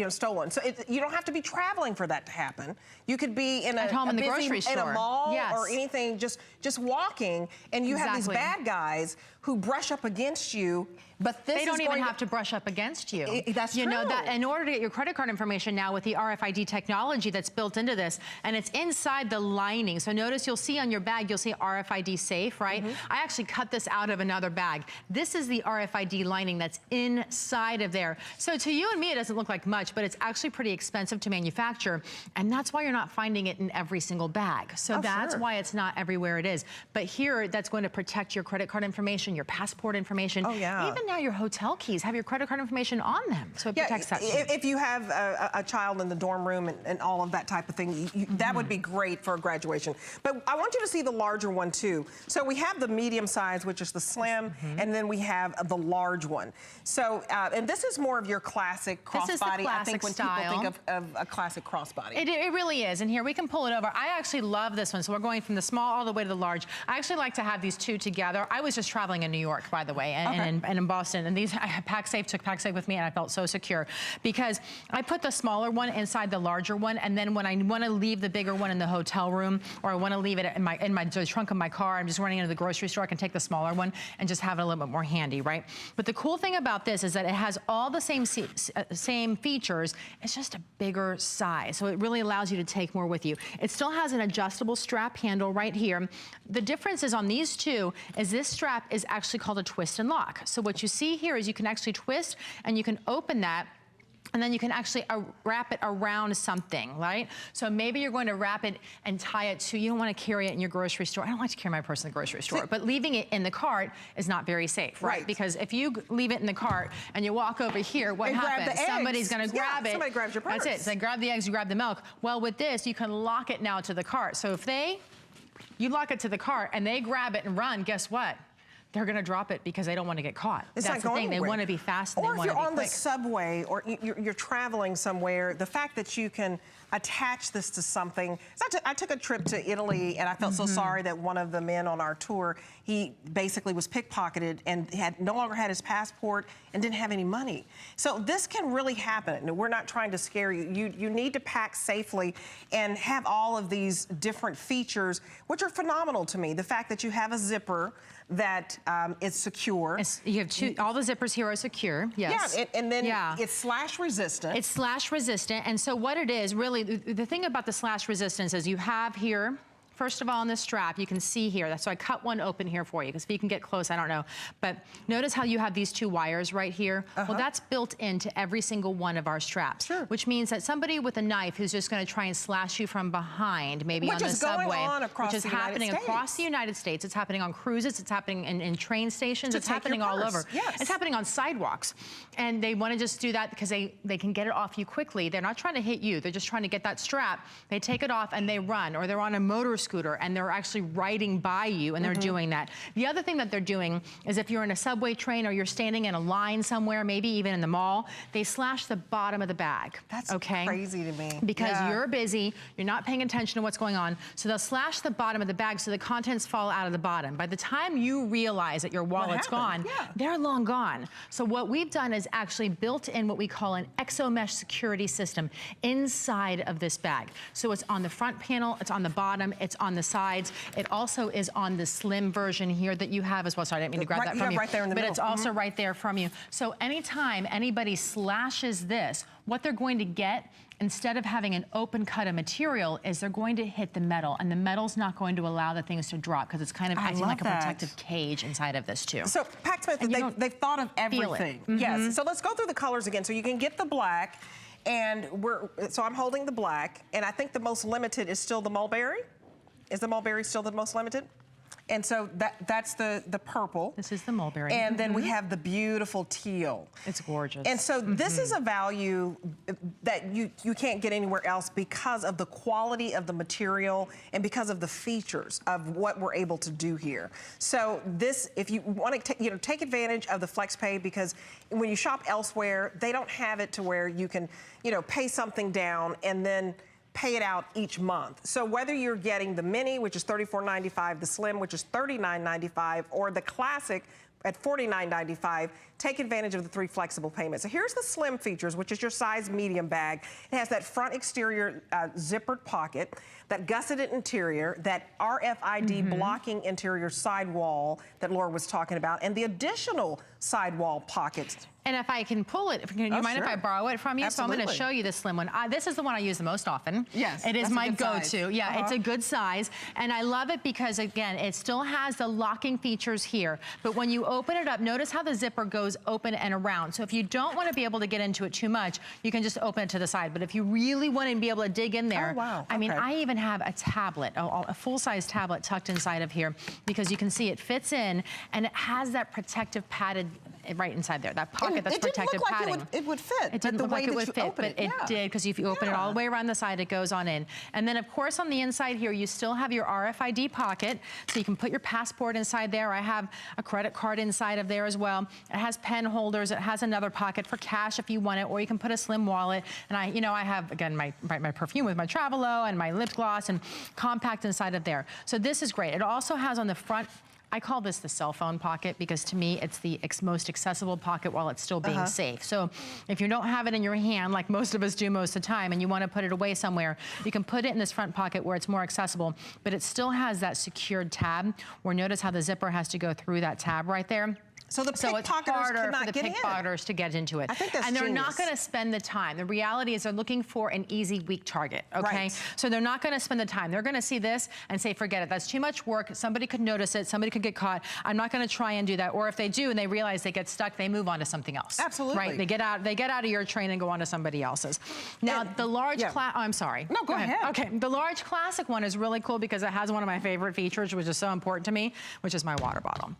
Speaker 1: stolen. So you don't have to be traveling for that to happen. You could be in
Speaker 2: at home in the grocery store,
Speaker 1: in a mall or anything, just walking, and you have these bad guys who brush up against you. But
Speaker 2: they don't even have to brush up against you.
Speaker 1: That's true.
Speaker 2: You know that in order to get your credit card information now with the RFID technology that's built into this, and it's inside the lining. So notice you'll see on your bag, you'll see RFID safe, right? I actually cut this out of another bag. This is the RFID lining that's inside of there. So to you and me, it doesn't look like much, but it's actually pretty expensive to manufacture. And that's why you're not finding it in every single bag. So that's why it's not everywhere it is. But here, that's going to protect your credit card information, your passport information. Oh, yeah. Even now your hotel keys have your credit card information on them. So it protects that.
Speaker 1: If you have a child in the dorm room and all of that type of thing, that would be great for graduation. But I want you to see the larger one too. So we have the medium size, which is the slim, and then we have the large one. So, and this is more of your classic crossbody.
Speaker 2: This is the classic
Speaker 1: I think when
Speaker 2: style.
Speaker 1: people think of a classic crossbody.
Speaker 2: It really is. And here, we can pull it over. I actually love this one. So we're going from the small all the way to the large. I actually like to have these two together. I was just traveling in New York, by the way, and in Boston. And these, I had took PacSafe with me, and I felt so secure because I put the smaller one inside the larger one. And then when I want to leave the bigger one in the hotel room, or I want to leave it in the trunk of my car, I'm just running into the grocery store, I can take the smaller one and just have it a little bit more handy, right? But the cool thing about this is that it has all the same features. It's just a bigger size. So it really allows you to take more with you. It still has an adjustable strap handle right here. The difference is on these two is this strap is actually called a twist and lock. So what you see here is you can actually twist and you can open that, and then you can actually wrap it around something, right? So maybe you're going to wrap it and tie it to, you don't want to carry it in your grocery store. I don't like to carry my purse in the grocery store, but leaving it in the cart is not very safe, right? Because if you leave it in the cart and you walk over here, what happens? Somebody's going to grab it.
Speaker 1: Somebody grabs your purse.
Speaker 2: That's it. So they grab the eggs, you grab the milk. Well, with this, you can lock it now to the cart. So if you lock it to the cart and they grab it and run, guess what? They're going to drop it because they don't want to get caught. That's the thing. They want to be fast and they want to be quick.
Speaker 1: Or if you're on the subway or you're traveling somewhere, the fact that you can attach this to something. So I took a trip to Italy, and I felt so sorry that one of the men on our tour, he basically was pickpocketed and no longer had his passport and didn't have any money. So this can really happen. And we're not trying to scare you. You need to pack safely and have all of these different features, which are phenomenal to me. The fact that you have a zipper that is secure.
Speaker 2: You have all the zippers here are secure, yes.
Speaker 1: Yeah, and then it's slash resistant.
Speaker 2: It's slash resistant, and so what it is, really, the thing about the slash resistance is you have here, first of all, on this strap, you can see here, so I cut one open here for you, because if you can get close, I don't know. But notice how you have these two wires right here? Well, that's built into every single one of our straps, which means that somebody with a knife who's just going to try and slash you from behind, maybe on the subway, which is happening across the United States. It's happening on cruises. It's happening in train stations. It's happening all over. It's happening on sidewalks. And they want to just do that because they can get it off you quickly. They're not trying to hit you. They're just trying to get that strap. They take it off and they run, or they're on a motorcycle
Speaker 5: scooter and they're actually riding by you and they're doing that. The other thing that they're doing is if you're in a subway train or you're standing in a line somewhere, maybe even in the mall, they slash the bottom of the bag.
Speaker 1: That's
Speaker 5: okay?
Speaker 1: crazy to me.
Speaker 5: Because you're busy, you're not paying attention to what's going on, so they'll slash the bottom of the bag so the contents fall out of the bottom. By the time you realize that your wallet's gone, they're long gone. So what we've done is actually built in what we call an exo-mesh security system inside of this bag. So it's on the front panel, it's on the bottom, it's on the sides. It also is on the slim version here that you have as well. Sorry, I didn't mean to grab that from you.
Speaker 1: Right there in the middle.
Speaker 5: But it's also right there from you. So anytime anybody slashes this, what they're going to get, instead of having an open cut of material, is they're going to hit the metal, and the metal's not going to allow the things to drop because it's kind of acting like a protective cage inside of this too.
Speaker 1: So Packsmith, they've thought of everything. Yes, so let's go through the colors again. So you can get the black, and so I'm holding the black, and I think the most limited is still the mulberry. Is the mulberry still the most limited? And so that's the purple.
Speaker 5: This is the mulberry.
Speaker 1: And then we have the beautiful teal.
Speaker 5: It's gorgeous.
Speaker 1: And so this is a value that you can't get anywhere else because of the quality of the material and because of the features of what we're able to do here. So this, if you want to take advantage of the FlexPay, because when you shop elsewhere, they don't have it to where you can pay something down and then pay it out each month. So whether you're getting the mini, which is $34.95, the slim, which is $39.95, or the classic at $49.95, take advantage of the 3 flexible payments. So here's the slim features, which is your size medium bag. It has that front exterior zippered pocket, that gusseted interior, that RFID blocking interior sidewall that Laura was talking about, and the additional sidewall pockets.
Speaker 5: And if I can pull it, can you mind if I borrow it from you?
Speaker 1: Absolutely.
Speaker 5: So I'm going to show you the slim one. This is the one I use the most often.
Speaker 1: Yes,
Speaker 5: it is my
Speaker 1: go-to.
Speaker 5: It's a good size, and I love it because again, it still has the locking features here. But when you open it up, notice how the zipper goes open and around. So if you don't want to be able to get into it too much, you can just open it to the side. But if you really want to be able to dig in there, I mean, I even have a tablet, a full-size tablet tucked inside of here because you can see it fits in and it has that protective padded right inside there, that pocket that's protective padding.
Speaker 1: It would fit.
Speaker 5: It didn't look like it would fit, but it did, because if you open it all the way around the side, it goes on in. And then, of course, on the inside here, you still have your RFID pocket, so you can put your passport inside there. I have a credit card inside of there as well. It has pen holders. It has another pocket for cash if you want it, or you can put a slim wallet. And I have, again, my perfume with my Travelo and my lip gloss and compact inside of there. So this is great. It also has on the front, I call this the cell phone pocket because to me it's the most accessible pocket while it's still being safe. So if you don't have it in your hand like most of us do most of the time and you want to put it away somewhere, you can put it in this front pocket where it's more accessible, but it still has that secured tab where notice how the zipper has to go through that tab right there.
Speaker 1: So it's harder for the
Speaker 5: pickpocketers to get into it.
Speaker 1: I think that's
Speaker 5: and they're
Speaker 1: genius.
Speaker 5: not going to spend the time. The reality is they're looking for an easy, weak target, okay?
Speaker 1: Right.
Speaker 5: So they're not going to spend the time. They're going to see this and say, forget it. That's too much work. Somebody could notice it. Somebody could get caught. I'm not going to try and do that. Or if they do and they realize they get stuck, they move on to something else.
Speaker 1: Absolutely.
Speaker 5: Right? They get out of your train and go on to somebody else's. Now, the large I'm sorry.
Speaker 1: No, go ahead.
Speaker 5: Okay. The large classic one is really cool because it has one of my favorite features, which is so important to me, which is my water bottle.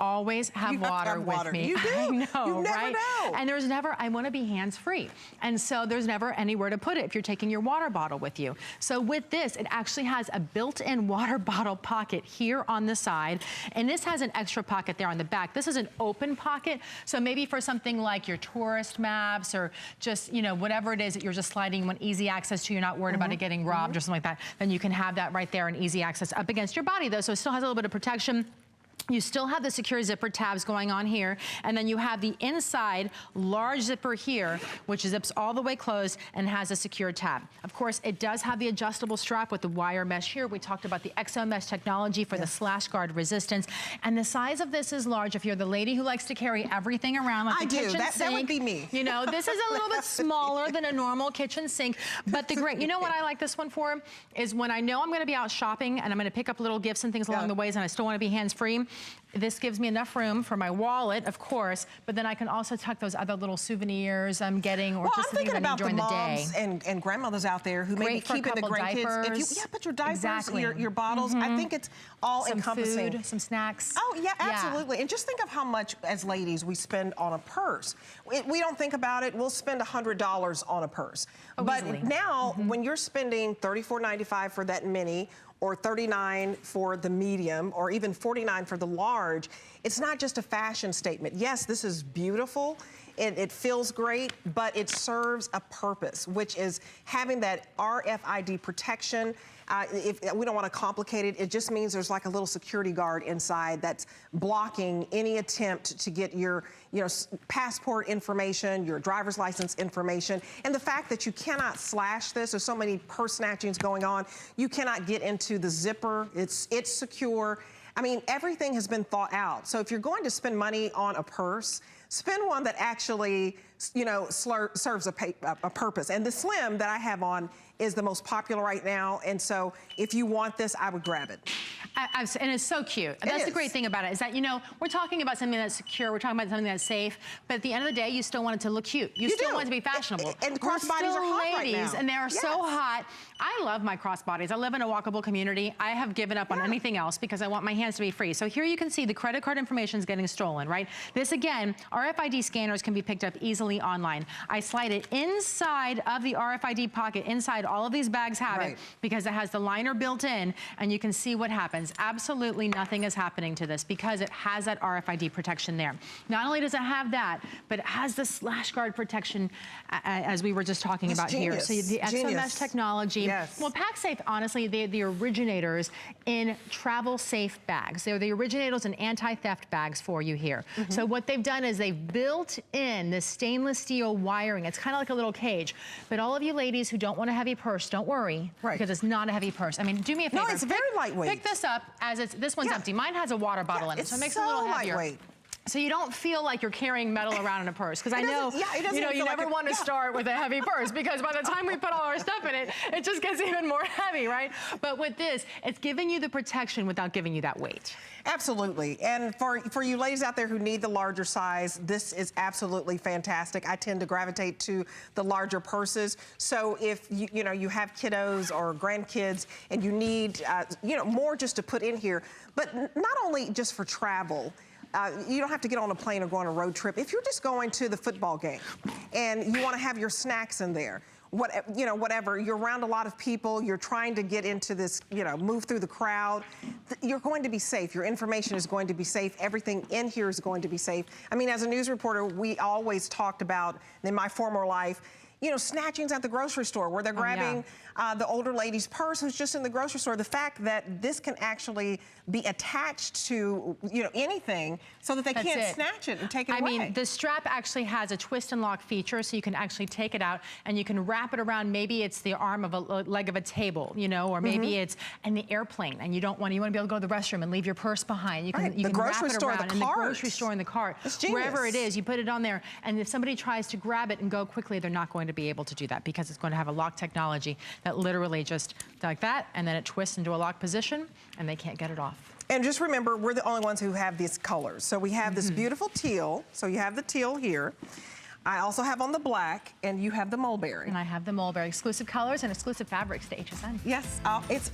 Speaker 5: Always have water with me.
Speaker 1: You do.
Speaker 5: I know,
Speaker 1: you never
Speaker 5: right?
Speaker 1: know.
Speaker 5: And there's never, I want to be hands-free. And so there's never anywhere to put it if you're taking your water bottle with you. So with this, it actually has a built-in water bottle pocket here on the side. And this has an extra pocket there on the back. This is an open pocket. So maybe for something like your tourist maps or just, whatever it is that you're just sliding, you want easy access to, you're not worried about it getting robbed or something like that, then you can have that right there and easy access up against your body though. So it still has a little bit of protection. You still have the secure zipper tabs going on here, and then you have the inside large zipper here, which zips all the way closed and has a secure tab. Of course, it does have the adjustable strap with the wire mesh here. We talked about the exo mesh technology for the slash guard resistance, and the size of this is large. If you're the lady who likes to carry everything around like a kitchen sink,
Speaker 1: that would be me.
Speaker 5: This is a little bit smaller than a normal kitchen sink, but the great, what I like this one for is when I know I'm going to be out shopping and I'm going to pick up little gifts and things along the ways, and I still want to be hands-free. This gives me enough room for my wallet, of course, but then I can also tuck those other little souvenirs I'm getting or just things I need during the day.
Speaker 1: I'm thinking about the moms and grandmothers out there who may be keeping the grandkids. If you put your diapers, your bottles, I think it's all encompassing.
Speaker 5: Some food, some snacks.
Speaker 1: Oh, yeah, absolutely. And just think of how much, as ladies, we spend on a purse. We don't think about it. We'll spend $100 on a purse. But now, when you're spending $34.95 for that mini, or $39 for the medium, or even $49 for the large, it's not just a fashion statement. Yes, this is beautiful. It feels great, but it serves a purpose, which is having that RFID protection. If we don't want to complicate it, it just means there's like a little security guard inside that's blocking any attempt to get your, passport information, your driver's license information. And the fact that you cannot slash this, there's so many purse snatchings going on, you cannot get into the zipper. It's secure. I mean, everything has been thought out. So if you're going to spend money on a purse, spend one that actually, serves a purpose. And the slim that I have on is the most popular right now. And so if you want this, I would grab it.
Speaker 5: And it's so cute. That's the great thing about it, is that, we're talking about something that's secure, we're talking about something that's safe, but at the end of the day, you still want it to look cute. You still want it to be fashionable.
Speaker 1: And crossbodies are hot right now.
Speaker 5: And they're so hot. I love my crossbodies. I live in a walkable community. I have given up on anything else because I want my hands to be free. So here you can see the credit card information is getting stolen, right? This again, RFID scanners can be picked up easily online. I slide it inside of the RFID pocket, inside all of these bags have it, because it has the liner built in, and you can see what happens. Absolutely nothing is happening to this because it has that RFID protection there. Not only does it have that, but it has the slash guard protection as we were just talking about here. So the extra mesh technology.
Speaker 1: Yes.
Speaker 5: Well, PacSafe, honestly, they're the originators in travel safe bags. They're the originators in anti-theft bags for you here. So what they've done is they've built in this stainless steel wiring. It's kind of like a little cage. But all of you ladies who don't want a heavy purse, don't worry, because it's not a heavy purse. I mean, do me a favor.
Speaker 1: No, it's very lightweight.
Speaker 5: Pick this up as this one's empty. Mine has a water bottle in it, so it makes it a little heavier.
Speaker 1: Lightweight.
Speaker 5: So you don't feel like you're carrying metal around in a purse. Because I know, you never want to start with a heavy purse, because by the time we put all our stuff in it, it just gets even more heavy, right? But with this, it's giving you the protection without giving you that weight.
Speaker 1: Absolutely. And for you ladies out there who need the larger size, this is absolutely fantastic. I tend to gravitate to the larger purses. So if you have kiddos or grandkids and you need more just to put in here, but not only just for travel. You don't have to get on a plane or go on a road trip. If you're just going to the football game and you want to have your snacks in there, whatever, you're around a lot of people, you're trying to get into this, move through the crowd, you're going to be safe. Your information is going to be safe. Everything in here is going to be safe. I mean, as a news reporter, we always talked about, in my former life, snatchings at the grocery store where they're grabbing the older lady's purse who's just in the grocery store. The fact that this can actually be attached to, anything so that they can't snatch it and take it away.
Speaker 5: I mean, the strap actually has a twist and lock feature, so you can actually take it out and you can wrap it around. Maybe it's the arm of a leg of a table, or maybe it's in the airplane, and you want to be able to go to the restroom and leave your purse behind. You can, wrap it around in the grocery store, in the cart, wherever it is. You put it on there, and if somebody tries to grab it and go quickly, they're not going to be able to do that because it's going to have a lock technology that literally just like that, and then it twists into a lock position, and they can't get it off.
Speaker 1: And just remember, we're the only ones who have these colors. So we have this beautiful teal. So you have the teal here. I also have on the black, and you have the mulberry.
Speaker 5: And I have the mulberry. Exclusive colors and exclusive fabrics to HSN.
Speaker 1: Yes,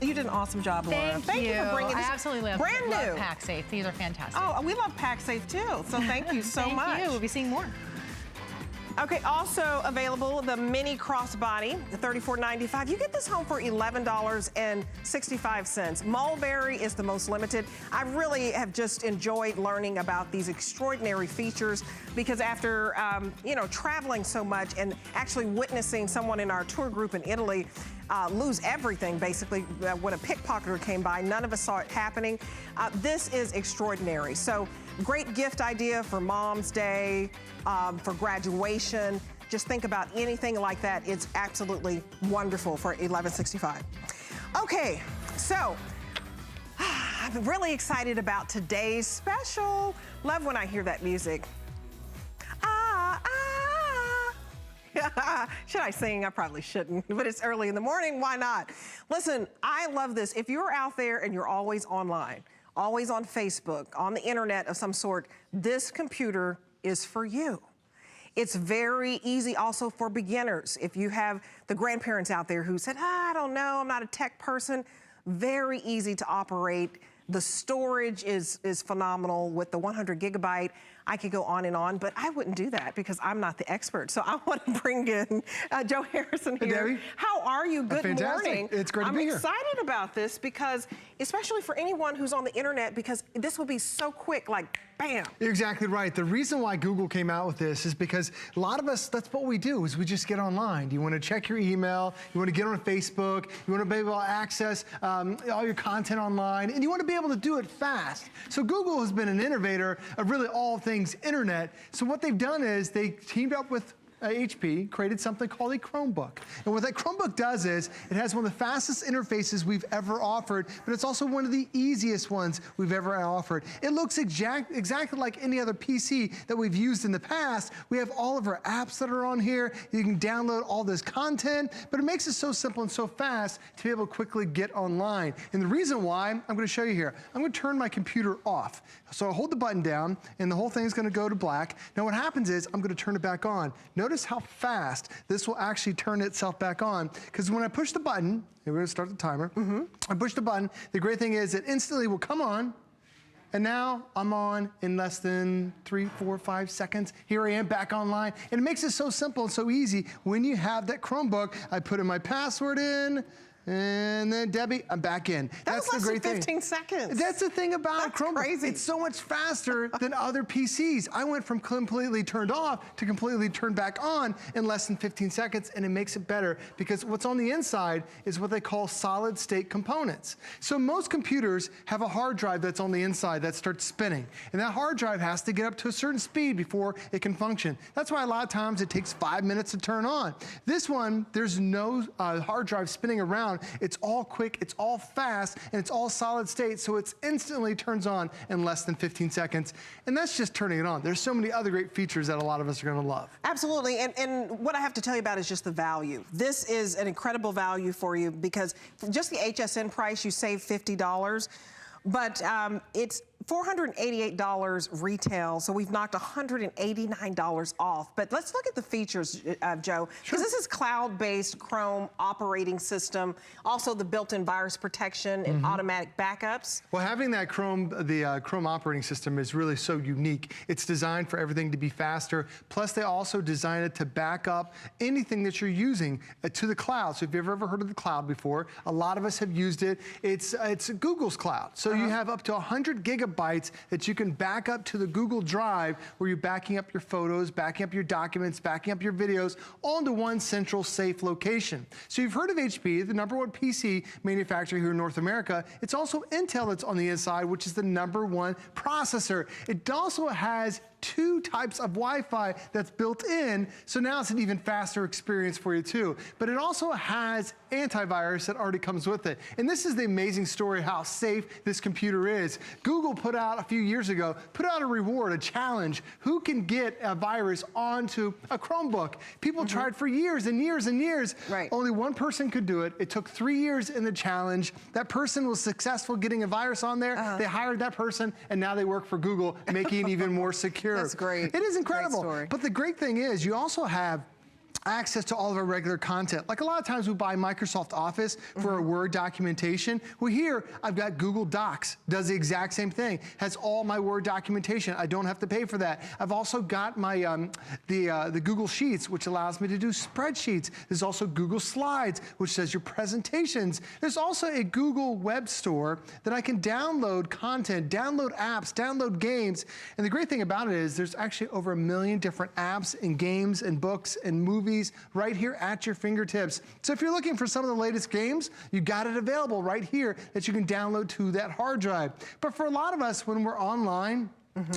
Speaker 1: you did an awesome job, Laura.
Speaker 5: Thank you
Speaker 1: for bringing this.
Speaker 5: I absolutely love PacSafe. These are fantastic.
Speaker 1: Oh, we love PacSafe too. So thank you so much.
Speaker 5: Thank you. We'll be seeing more.
Speaker 1: Okay, also available, the mini crossbody, the $34.95. You get this home for $11.65. Mulberry is the most limited. I really have just enjoyed learning about these extraordinary features because after, traveling so much and actually witnessing someone in our tour group in Italy lose everything, basically, when a pickpocketer came by. None of us saw it happening. This is extraordinary. So great gift idea for Mom's Day, for graduation. Just think about anything like that. It's absolutely wonderful for $11.65. Okay, so I'm really excited about today's special. Love when I hear that music. Should I sing? I probably shouldn't, but it's early in the morning. Why not? Listen, I love this. If you're out there and you're always online, always on Facebook, on the internet of some sort, this computer is for you. It's very easy also for beginners. If you have the grandparents out there who said, I don't know, I'm not a tech person, very easy to operate. The storage is phenomenal with the 100 gigabyte. I could go on and on, but I wouldn't do that because I'm not the expert. So I want to bring in Joe Harrison here.
Speaker 6: Hey, Debbie.
Speaker 1: How are you? Good
Speaker 6: Fantastic.
Speaker 1: morning.
Speaker 6: It's great to be here.
Speaker 1: I'm excited about this because, especially for anyone who's on the internet, because this will be so quick, like bam.
Speaker 6: You're exactly right. The reason why Google came out with this is because a lot of us, that's what we do, is we just get online. You want to check your email, you want to get on Facebook, you want to be able to access all your content online, and you want to be able to do it fast. So Google has been an innovator of really all things internet. So what they've done is they teamed up with HP, created something called a Chromebook. And what that Chromebook does is it has one of the fastest interfaces we've ever offered, but it's also one of the easiest ones we've ever offered. It looks exactly like any other PC that we've used in the past. We have all of our apps that are on here. You can download all this content, but it makes it so simple and so fast to be able to quickly get online. And the reason why, I'm going to show you here. I'm going to turn my computer off. So I hold the button down, and the whole thing is going to go to black. Now what happens is I'm going to turn it back on. Notice how fast this will actually turn itself back on, because when I push the button, we're going to start the timer. I push the button. The great thing is it instantly will come on, and now I'm on in less than 3, 4, 5 seconds. Here I am back online, and it makes it so simple and so easy. When you have that Chromebook, I put in my password in, and then Debbie, I'm back in.
Speaker 1: That's the great thing. 15 seconds.
Speaker 6: That's the thing about Chromebook.
Speaker 1: Crazy.
Speaker 6: It's so much faster than other PCs. I went from completely turned off to completely turned back on in less than 15 seconds, and it makes it better because what's on the inside is what they call solid state components. So most computers have a hard drive that's on the inside that starts spinning, and that hard drive has to get up to a certain speed before it can function. That's why a lot of times it takes 5 minutes to turn on. This one, there's no hard drive spinning around. It's all quick, it's all fast, and it's all solid state, so it instantly turns on in less than 15 seconds. And that's just turning it on. There's so many other great features that a lot of us are gonna love.
Speaker 1: Absolutely, and what I have to tell you about is just the value. This is an incredible value for you because just the HSN price, you save $50, but it's $488 retail, so we've knocked $189 off. But let's look at the features, Joe, because this is cloud-based Chrome operating system, also the built-in virus protection and automatic backups.
Speaker 6: Well, having that Chrome operating system is really so unique. It's designed for everything to be faster, plus they also design it to back up anything that you're using to the cloud. So if you've ever heard of the cloud before, a lot of us have used it. It's Google's cloud. So you have up to 100 gigabytes that you can back up to the Google Drive, where you're backing up your photos, backing up your documents, backing up your videos, all into one central safe location. So you've heard of HP, the #1 PC manufacturer here in North America. It's also Intel that's on the inside, which is the #1 processor. It also has 2 types of Wi-Fi that's built in, so now it's an even faster experience for you too. But it also has antivirus that already comes with it. And this is the amazing story how safe this computer is. Google put out a few years ago, put out a reward, a challenge. Who can get a virus onto a Chromebook? People tried for years and years and years.
Speaker 1: Right.
Speaker 6: Only one person could do it. It took 3 years in the challenge. That person was successful getting a virus on there. They hired that person, and now they work for Google, making it even more secure.
Speaker 1: That's great.
Speaker 6: It is incredible.
Speaker 1: Great story.
Speaker 6: But the great thing is you also have access to all of our regular content. Like a lot of times we buy Microsoft Office for our Word documentation. Well, here I've got Google Docs, does the exact same thing, has all my Word documentation. I don't have to pay for that. I've also got my the Google Sheets, which allows me to do spreadsheets. There's also Google Slides, which says your presentations. There's also a Google Web Store that I can download content, download apps, download games. And the great thing about it is there's actually over 1 million different apps and games and books and movies right here at your fingertips. So if you're looking for some of the latest games, you got it available right here that you can download to that hard drive. But for a lot of us, when we're online,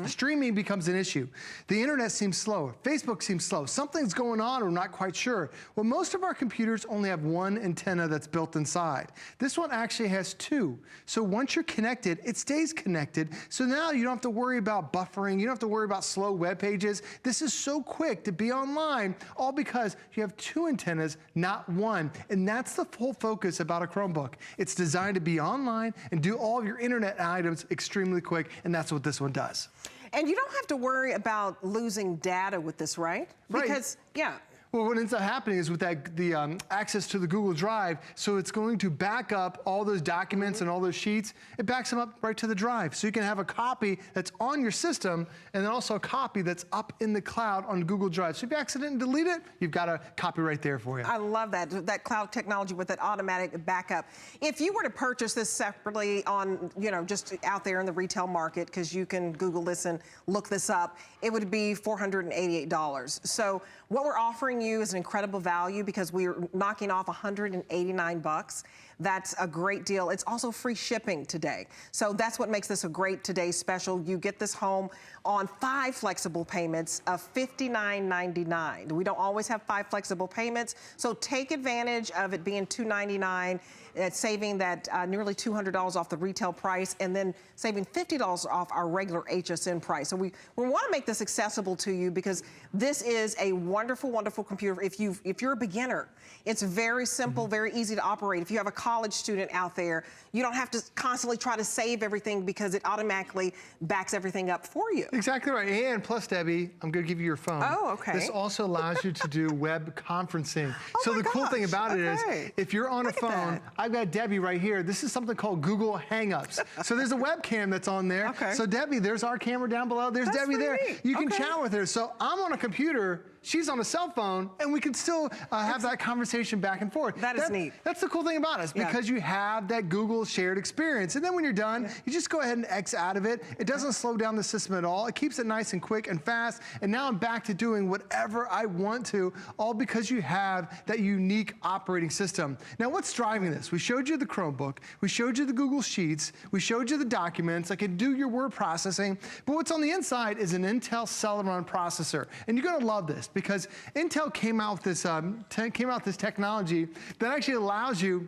Speaker 6: streaming becomes an issue. The internet seems slow. Facebook seems slow. Something's going on, we're not quite sure. Well, most of our computers only have 1 antenna that's built inside. This one actually has 2. So once you're connected, it stays connected. So now you don't have to worry about buffering. You don't have to worry about slow web pages. This is so quick to be online, all because you have 2 antennas, not 1. And that's the full focus about a Chromebook. It's designed to be online and do all of your internet items extremely quick, and that's what this one does.
Speaker 1: And you don't have to worry about losing data with this, right?
Speaker 6: Right.
Speaker 1: Because, yeah.
Speaker 6: Well, what ends up happening is with that, the access to the Google Drive, so it's going to back up all those documents and all those sheets. It backs them up right to the drive. So you can have a copy that's on your system and then also a copy that's up in the cloud on Google Drive. So if you accidentally delete it, you've got a copy right there for you.
Speaker 1: I love that cloud technology with that automatic backup. If you were to purchase this separately on, just out there in the retail market, because you can Google this and look this up, it would be $488. So what we're offering you is an incredible value because we're knocking off $189. That's a great deal. It's also free shipping today. So that's what makes this a great today's special. You get this home on 5 flexible payments of $59.99. We don't always have 5 flexible payments, so take advantage of it being $299. It's saving that nearly $200 off the retail price and then saving $50 off our regular HSN price. So we want to make this accessible to you because this is a wonderful, wonderful computer. If you're a beginner, it's very simple, very easy to operate. If you have a college student out there, you don't have to constantly try to save everything because it automatically backs everything up for you.
Speaker 6: Exactly right. And plus, Debbie, I'm going to give you your phone.
Speaker 1: Oh, okay.
Speaker 6: This also allows you to do web conferencing.
Speaker 1: Oh
Speaker 6: so the cool thing about it is,
Speaker 1: okay.
Speaker 6: if you're on a
Speaker 1: Look at
Speaker 6: phone,
Speaker 1: that.
Speaker 6: I've got Debbie right here. This is something called Google Hangouts. So there's a webcam that's on there.
Speaker 1: Okay.
Speaker 6: So Debbie, there's our camera down below. There's
Speaker 1: That's
Speaker 6: Debbie there.
Speaker 1: pretty neat.
Speaker 6: You can
Speaker 1: Okay.
Speaker 6: chat with her. So I'm on a computer. She's on a cell phone, and we can still have that conversation back and forth.
Speaker 1: That is neat.
Speaker 6: That's the cool thing about us, because you have that Google shared experience. And then when you're done, you just go ahead and X out of it. It doesn't slow down the system at all. It keeps it nice and quick and fast. And now I'm back to doing whatever I want to, all because you have that unique operating system. Now, what's driving this? We showed you the Chromebook. We showed you the Google Sheets. We showed you the documents. I can do your word processing. But what's on the inside is an Intel Celeron processor. And you're going to love this, because Intel came out with this technology that actually allows you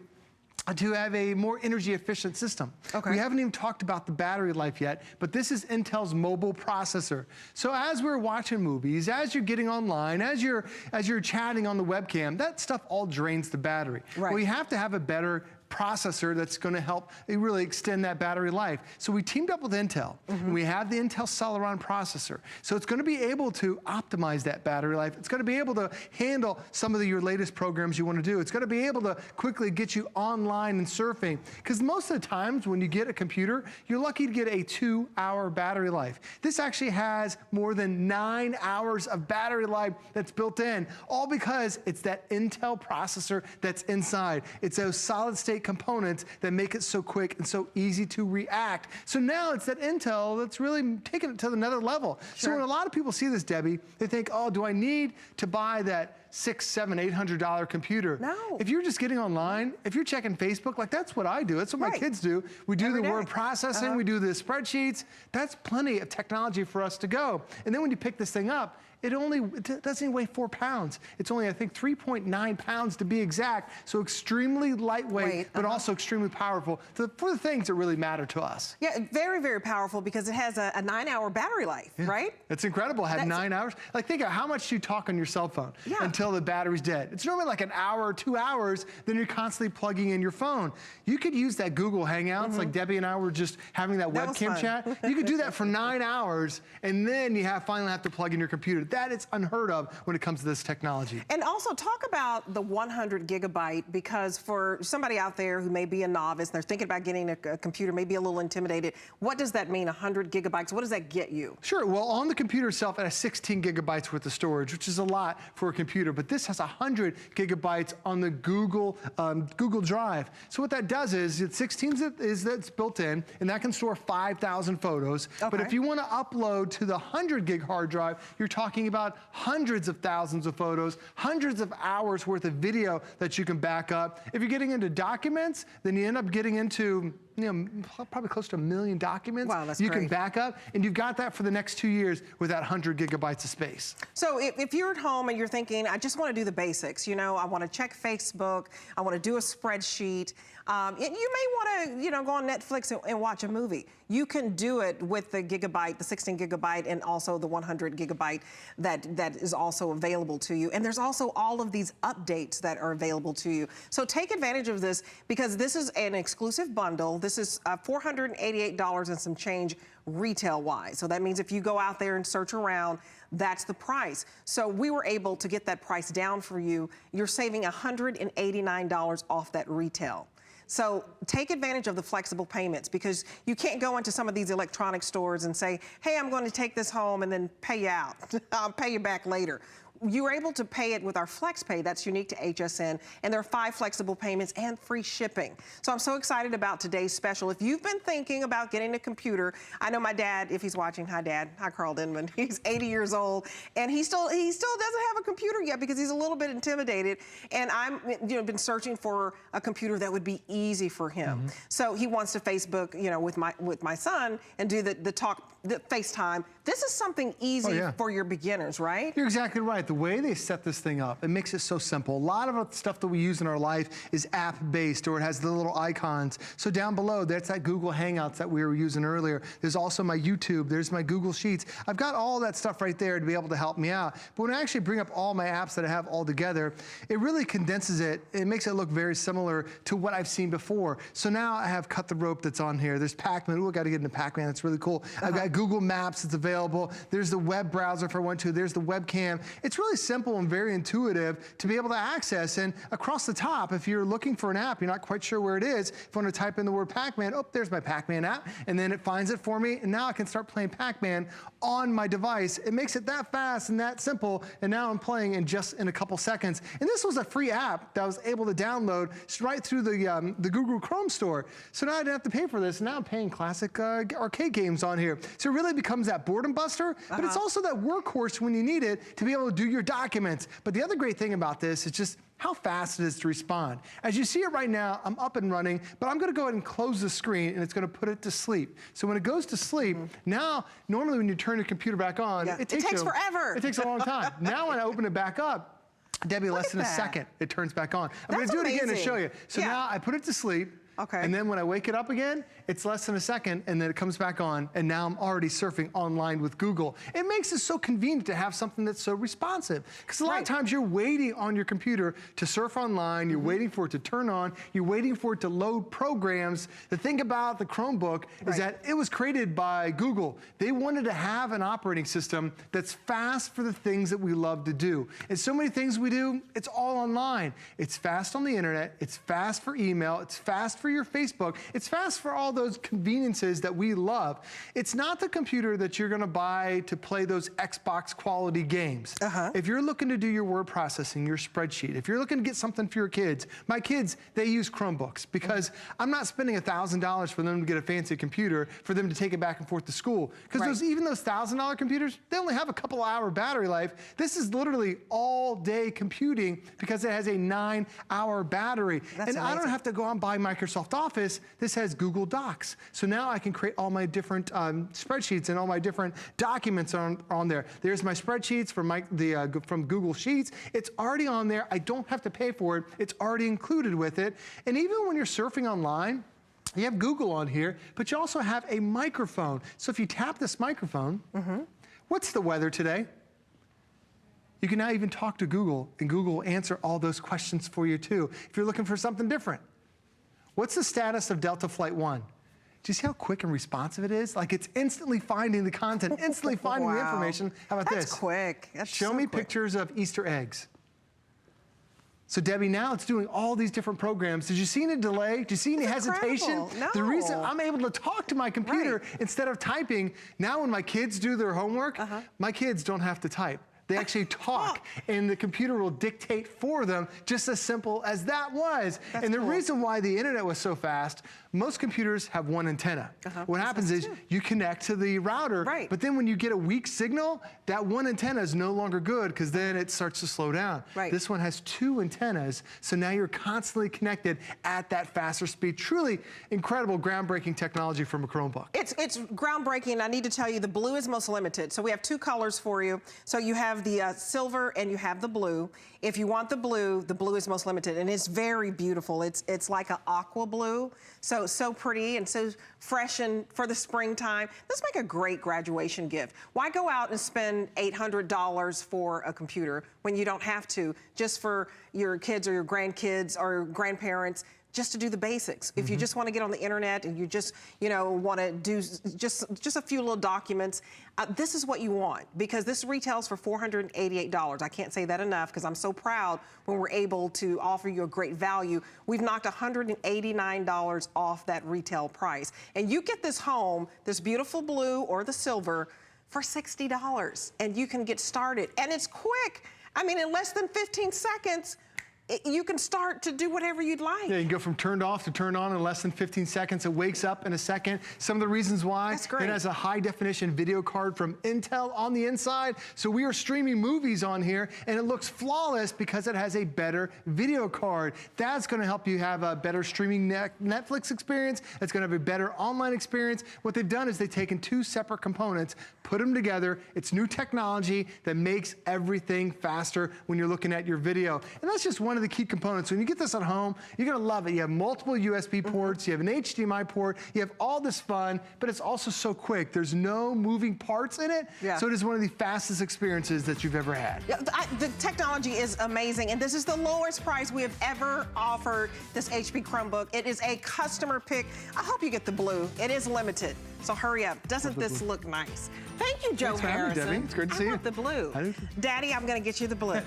Speaker 6: to have a more energy efficient system.
Speaker 1: Okay.
Speaker 6: We haven't even talked about the battery life yet, but this is Intel's mobile processor. So as we're watching movies, as you're getting online, as you're chatting on the webcam, that stuff all drains the battery.
Speaker 1: Right.
Speaker 6: Well, you have to have a better processor that's going to help really extend that battery life. So we teamed up with Intel, and we have the Intel Celeron processor. So it's going to be able to optimize that battery life. It's going to be able to handle some of your latest programs you want to do. It's going to be able to quickly get you online and surfing. Because most of the times when you get a computer, you're lucky to get a 2-hour battery life. This actually has more than 9 hours of battery life that's built in, all because it's that Intel processor that's inside. It's those solid state components that make it so quick and so easy to react. So now it's that Intel that's really taking it to another level.
Speaker 1: Sure.
Speaker 6: So when a lot of people see this, Debbie, they think, oh, do I need to buy that $600, $700, $800 computer?
Speaker 1: No.
Speaker 6: If you're just getting online, if you're checking Facebook, like that's what I do. That's what my kids do. We do
Speaker 1: Every
Speaker 6: the
Speaker 1: day.
Speaker 6: word processing, we do the spreadsheets. That's plenty of technology for us to go. And then when you pick this thing up, it doesn't even weigh 4 pounds. It's only, I think, 3.9 pounds to be exact. So extremely lightweight, but also extremely powerful for the things that really matter to us.
Speaker 1: Yeah, very, very powerful because it has a 9-hour battery life, right?
Speaker 6: It's incredible. Have 9 hours. Like, think of how much you talk on your cell phone until the battery's dead. It's normally like an hour or 2 hours, then you're constantly plugging in your phone. You could use that Google Hangouts, like Debbie and I were just having that webcam chat. You could do that for 9 hours, and then you finally have to plug in your computer. That is unheard of when it comes to this technology.
Speaker 1: And also talk about the 100 gigabyte, because for somebody out there who may be a novice, they're thinking about getting a computer, maybe a little intimidated. What does that mean, 100 gigabytes? What does that get you?
Speaker 6: Sure, well, on the computer itself, it has 16 gigabytes worth of storage, which is a lot for a computer, but this has 100 gigabytes on the Google Drive. So what that does is, 16 is that's built in, and that can store 5,000 photos.
Speaker 1: Okay.
Speaker 6: But if you want to upload to the 100 gig hard drive, you're talking about hundreds of thousands of photos, hundreds of hours worth of video that you can back up. If you're getting into documents, then you end up getting into probably close to 1 million documents.
Speaker 1: Wow, that's
Speaker 6: you
Speaker 1: great.
Speaker 6: can back up, and you've got that for the next 2 years with that 100 gigabytes of space.
Speaker 1: So if you're at home and you're thinking, I just want to do the basics, I want to check Facebook, I want to do a spreadsheet, you may want to, go on Netflix and watch a movie. You can do it with the gigabyte, the 16 gigabyte, and also the 100 gigabyte that is also available to you. And there's also all of these updates that are available to you. So take advantage of this, because this is an exclusive bundle. This is $488 and some change retail-wise. So that means if you go out there and search around, that's the price. So we were able to get that price down for you. You're saving $189 off that retail. So take advantage of the flexible payments, because you can't go into some of these electronic stores and say, hey, I'm going to take this home and then pay you out. I'll pay you back later. You were able to pay it with our FlexPay. That's unique to HSN, and there are 5 flexible payments and free shipping. So I'm so excited about today's special. If you've been thinking about getting a computer, I know my dad, if he's watching, hi Dad, hi Carl Denman, he's 80 years old, and he still doesn't have a computer yet because he's a little bit intimidated, and I'm been searching for a computer that would be easy for him. So he wants to Facebook, with my son and do the FaceTime. This is something easy for your beginners, right?
Speaker 6: You're exactly right. The way they set this thing up, it makes it so simple. A lot of the stuff that we use in our life is app-based, or it has the little icons. So down below, that's that Google Hangouts that we were using earlier. There's also my YouTube. There's my Google Sheets. I've got all that stuff right there to be able to help me out. But when I actually bring up all my apps that I have all together, it really condenses it. It makes it look very similar to what I've seen before. So now I have Cut the Rope that's on here. There's Pac-Man. Ooh, I got to get into Pac-Man. That's really cool. I've got Google Maps that's available. There's the web browser if I want to. There's the webcam. It's really simple and very intuitive to be able to access. And across the top, if you're looking for an app, you're not quite sure where it is, if you want to type in the word Pac-Man, oh, there's my Pac-Man app, and then it finds it for me, and now I can start playing Pac-Man on my device. It makes it that fast and that simple, and now I'm playing in just in a couple seconds. And this was a free app that I was able to download right through the Google Chrome store. So now I didn't have to pay for this. Now I'm paying classic arcade games on here. So it really becomes that boredom buster, but it's also that workhorse when you need it to be able to do your documents. But the other great thing about this is just how fast it is to respond. As you see it right now, I'm up and running, but I'm gonna go ahead and close the screen, and it's gonna put it to sleep. So when it goes to sleep, now, normally when you turn your computer back on, it takes forever. It takes a long time. Now when I open it back up, Debbie, less than a second, it turns back on. I'm gonna do it again to show you. So now I put it to sleep, and then when I wake it up again, it's less than a second, and then it comes back on, and now I'm already surfing online with Google. It makes it so convenient to have something that's so responsive. Because a lot of times you're waiting on your computer to surf online, you're waiting for it to turn on, you're waiting for it to load programs. The thing about the Chromebook is that it was created by Google. They wanted to have an operating system that's fast for the things that we love to do. And so many things we do, it's all online. It's fast on the internet, it's fast for email, it's fast for your Facebook, it's fast for all those conveniences that we love. It's not the computer that you're gonna buy to play those Xbox quality games. If you're looking to do your word processing, your spreadsheet, if you're looking to get something for your kids, my kids, they use Chromebooks because I'm not spending $1,000 for them to get a fancy computer for them to take it back and forth to school. Because even those $1,000 computers, they only have a couple hour battery life. This is literally all day computing because it has a 9-hour battery. And I don't have to go out and buy Microsoft Office. This has Google Docs. So now I can create all my different spreadsheets and all my different documents on there. There's my spreadsheets from Google Sheets. It's already on there. I don't have to pay for it. It's already included with it. And even when you're surfing online, you have Google on here, but you also have a microphone. So if you tap this microphone, what's the weather today? You can now even talk to Google, and Google will answer all those questions for you too, if you're looking for something different. What's the status of Delta Flight 1? Do you see how quick and responsive it is? Like, it's instantly finding the content, instantly finding the information. How about this?
Speaker 1: That's quick. That's
Speaker 6: Show me pictures of Easter eggs. So Debbie, now it's doing all these different programs. Did you see any delay? Did you see any hesitation?
Speaker 1: No.
Speaker 6: The reason I'm able to talk to my computer instead of typing, now when my kids do their homework, my kids don't have to type. They actually talk, and the computer will dictate for them, just as simple as that was. And the reason why the internet was so fast, most computers have one antenna. What happens is you connect to the router, but then when you get a weak signal, that one antenna is no longer good because then it starts to slow down. This one has 2 antennas, so now you're constantly connected at that faster speed. Truly incredible, groundbreaking technology from a Chromebook.
Speaker 1: It's groundbreaking. I need to tell you, the blue is most limited. So we have 2 colors for you. So you have the silver and you have the blue. If you want the blue is most limited, and it's very beautiful. It's like an aqua blue, so pretty and so fresh and for the springtime. This make a great graduation gift. Why go out and spend $800 for a computer when you don't have to, just for your kids or your grandkids or grandparents? just to do the basics. If you just want to get on the internet and you just, want to do just a few little documents, this is what you want, because this retails for $488. I can't say that enough, because I'm so proud when we're able to offer you a great value. We've knocked $189 off that retail price. And you get this home, this beautiful blue or the silver, for $60. And you can get started. And it's quick. I mean, in less than 15 seconds, you can start to do whatever you'd like.
Speaker 6: Yeah, you can go from turned off to turned on in less than 15 seconds. It wakes up in a second. Some of the reasons why,
Speaker 1: that's great.
Speaker 6: It has a high definition video card from Intel on the inside. So we are streaming movies on here, and it looks flawless because it has a better video card. That's gonna help you have a better streaming Netflix experience. It's gonna have a better online experience. What they've done is they've taken two separate components, put them together. It's new technology that makes everything faster when you're looking at your video. And that's just one of the key components. When you get this at home, you're gonna love it. You have multiple USB ports, you have an HDMI port, you have all this fun, but it's also so quick. There's no moving parts in it, so it is one of the fastest experiences that you've ever had.
Speaker 1: The technology is amazing, and this is the lowest price we have ever offered this HP Chromebook. It is a customer pick. I hope you get the blue. It is limited, so hurry up. Doesn't this look nice? Thank you, Joe Harrison.
Speaker 6: Debbie. It's great to see you.
Speaker 1: I want the blue. Daddy, I'm gonna get you the blue.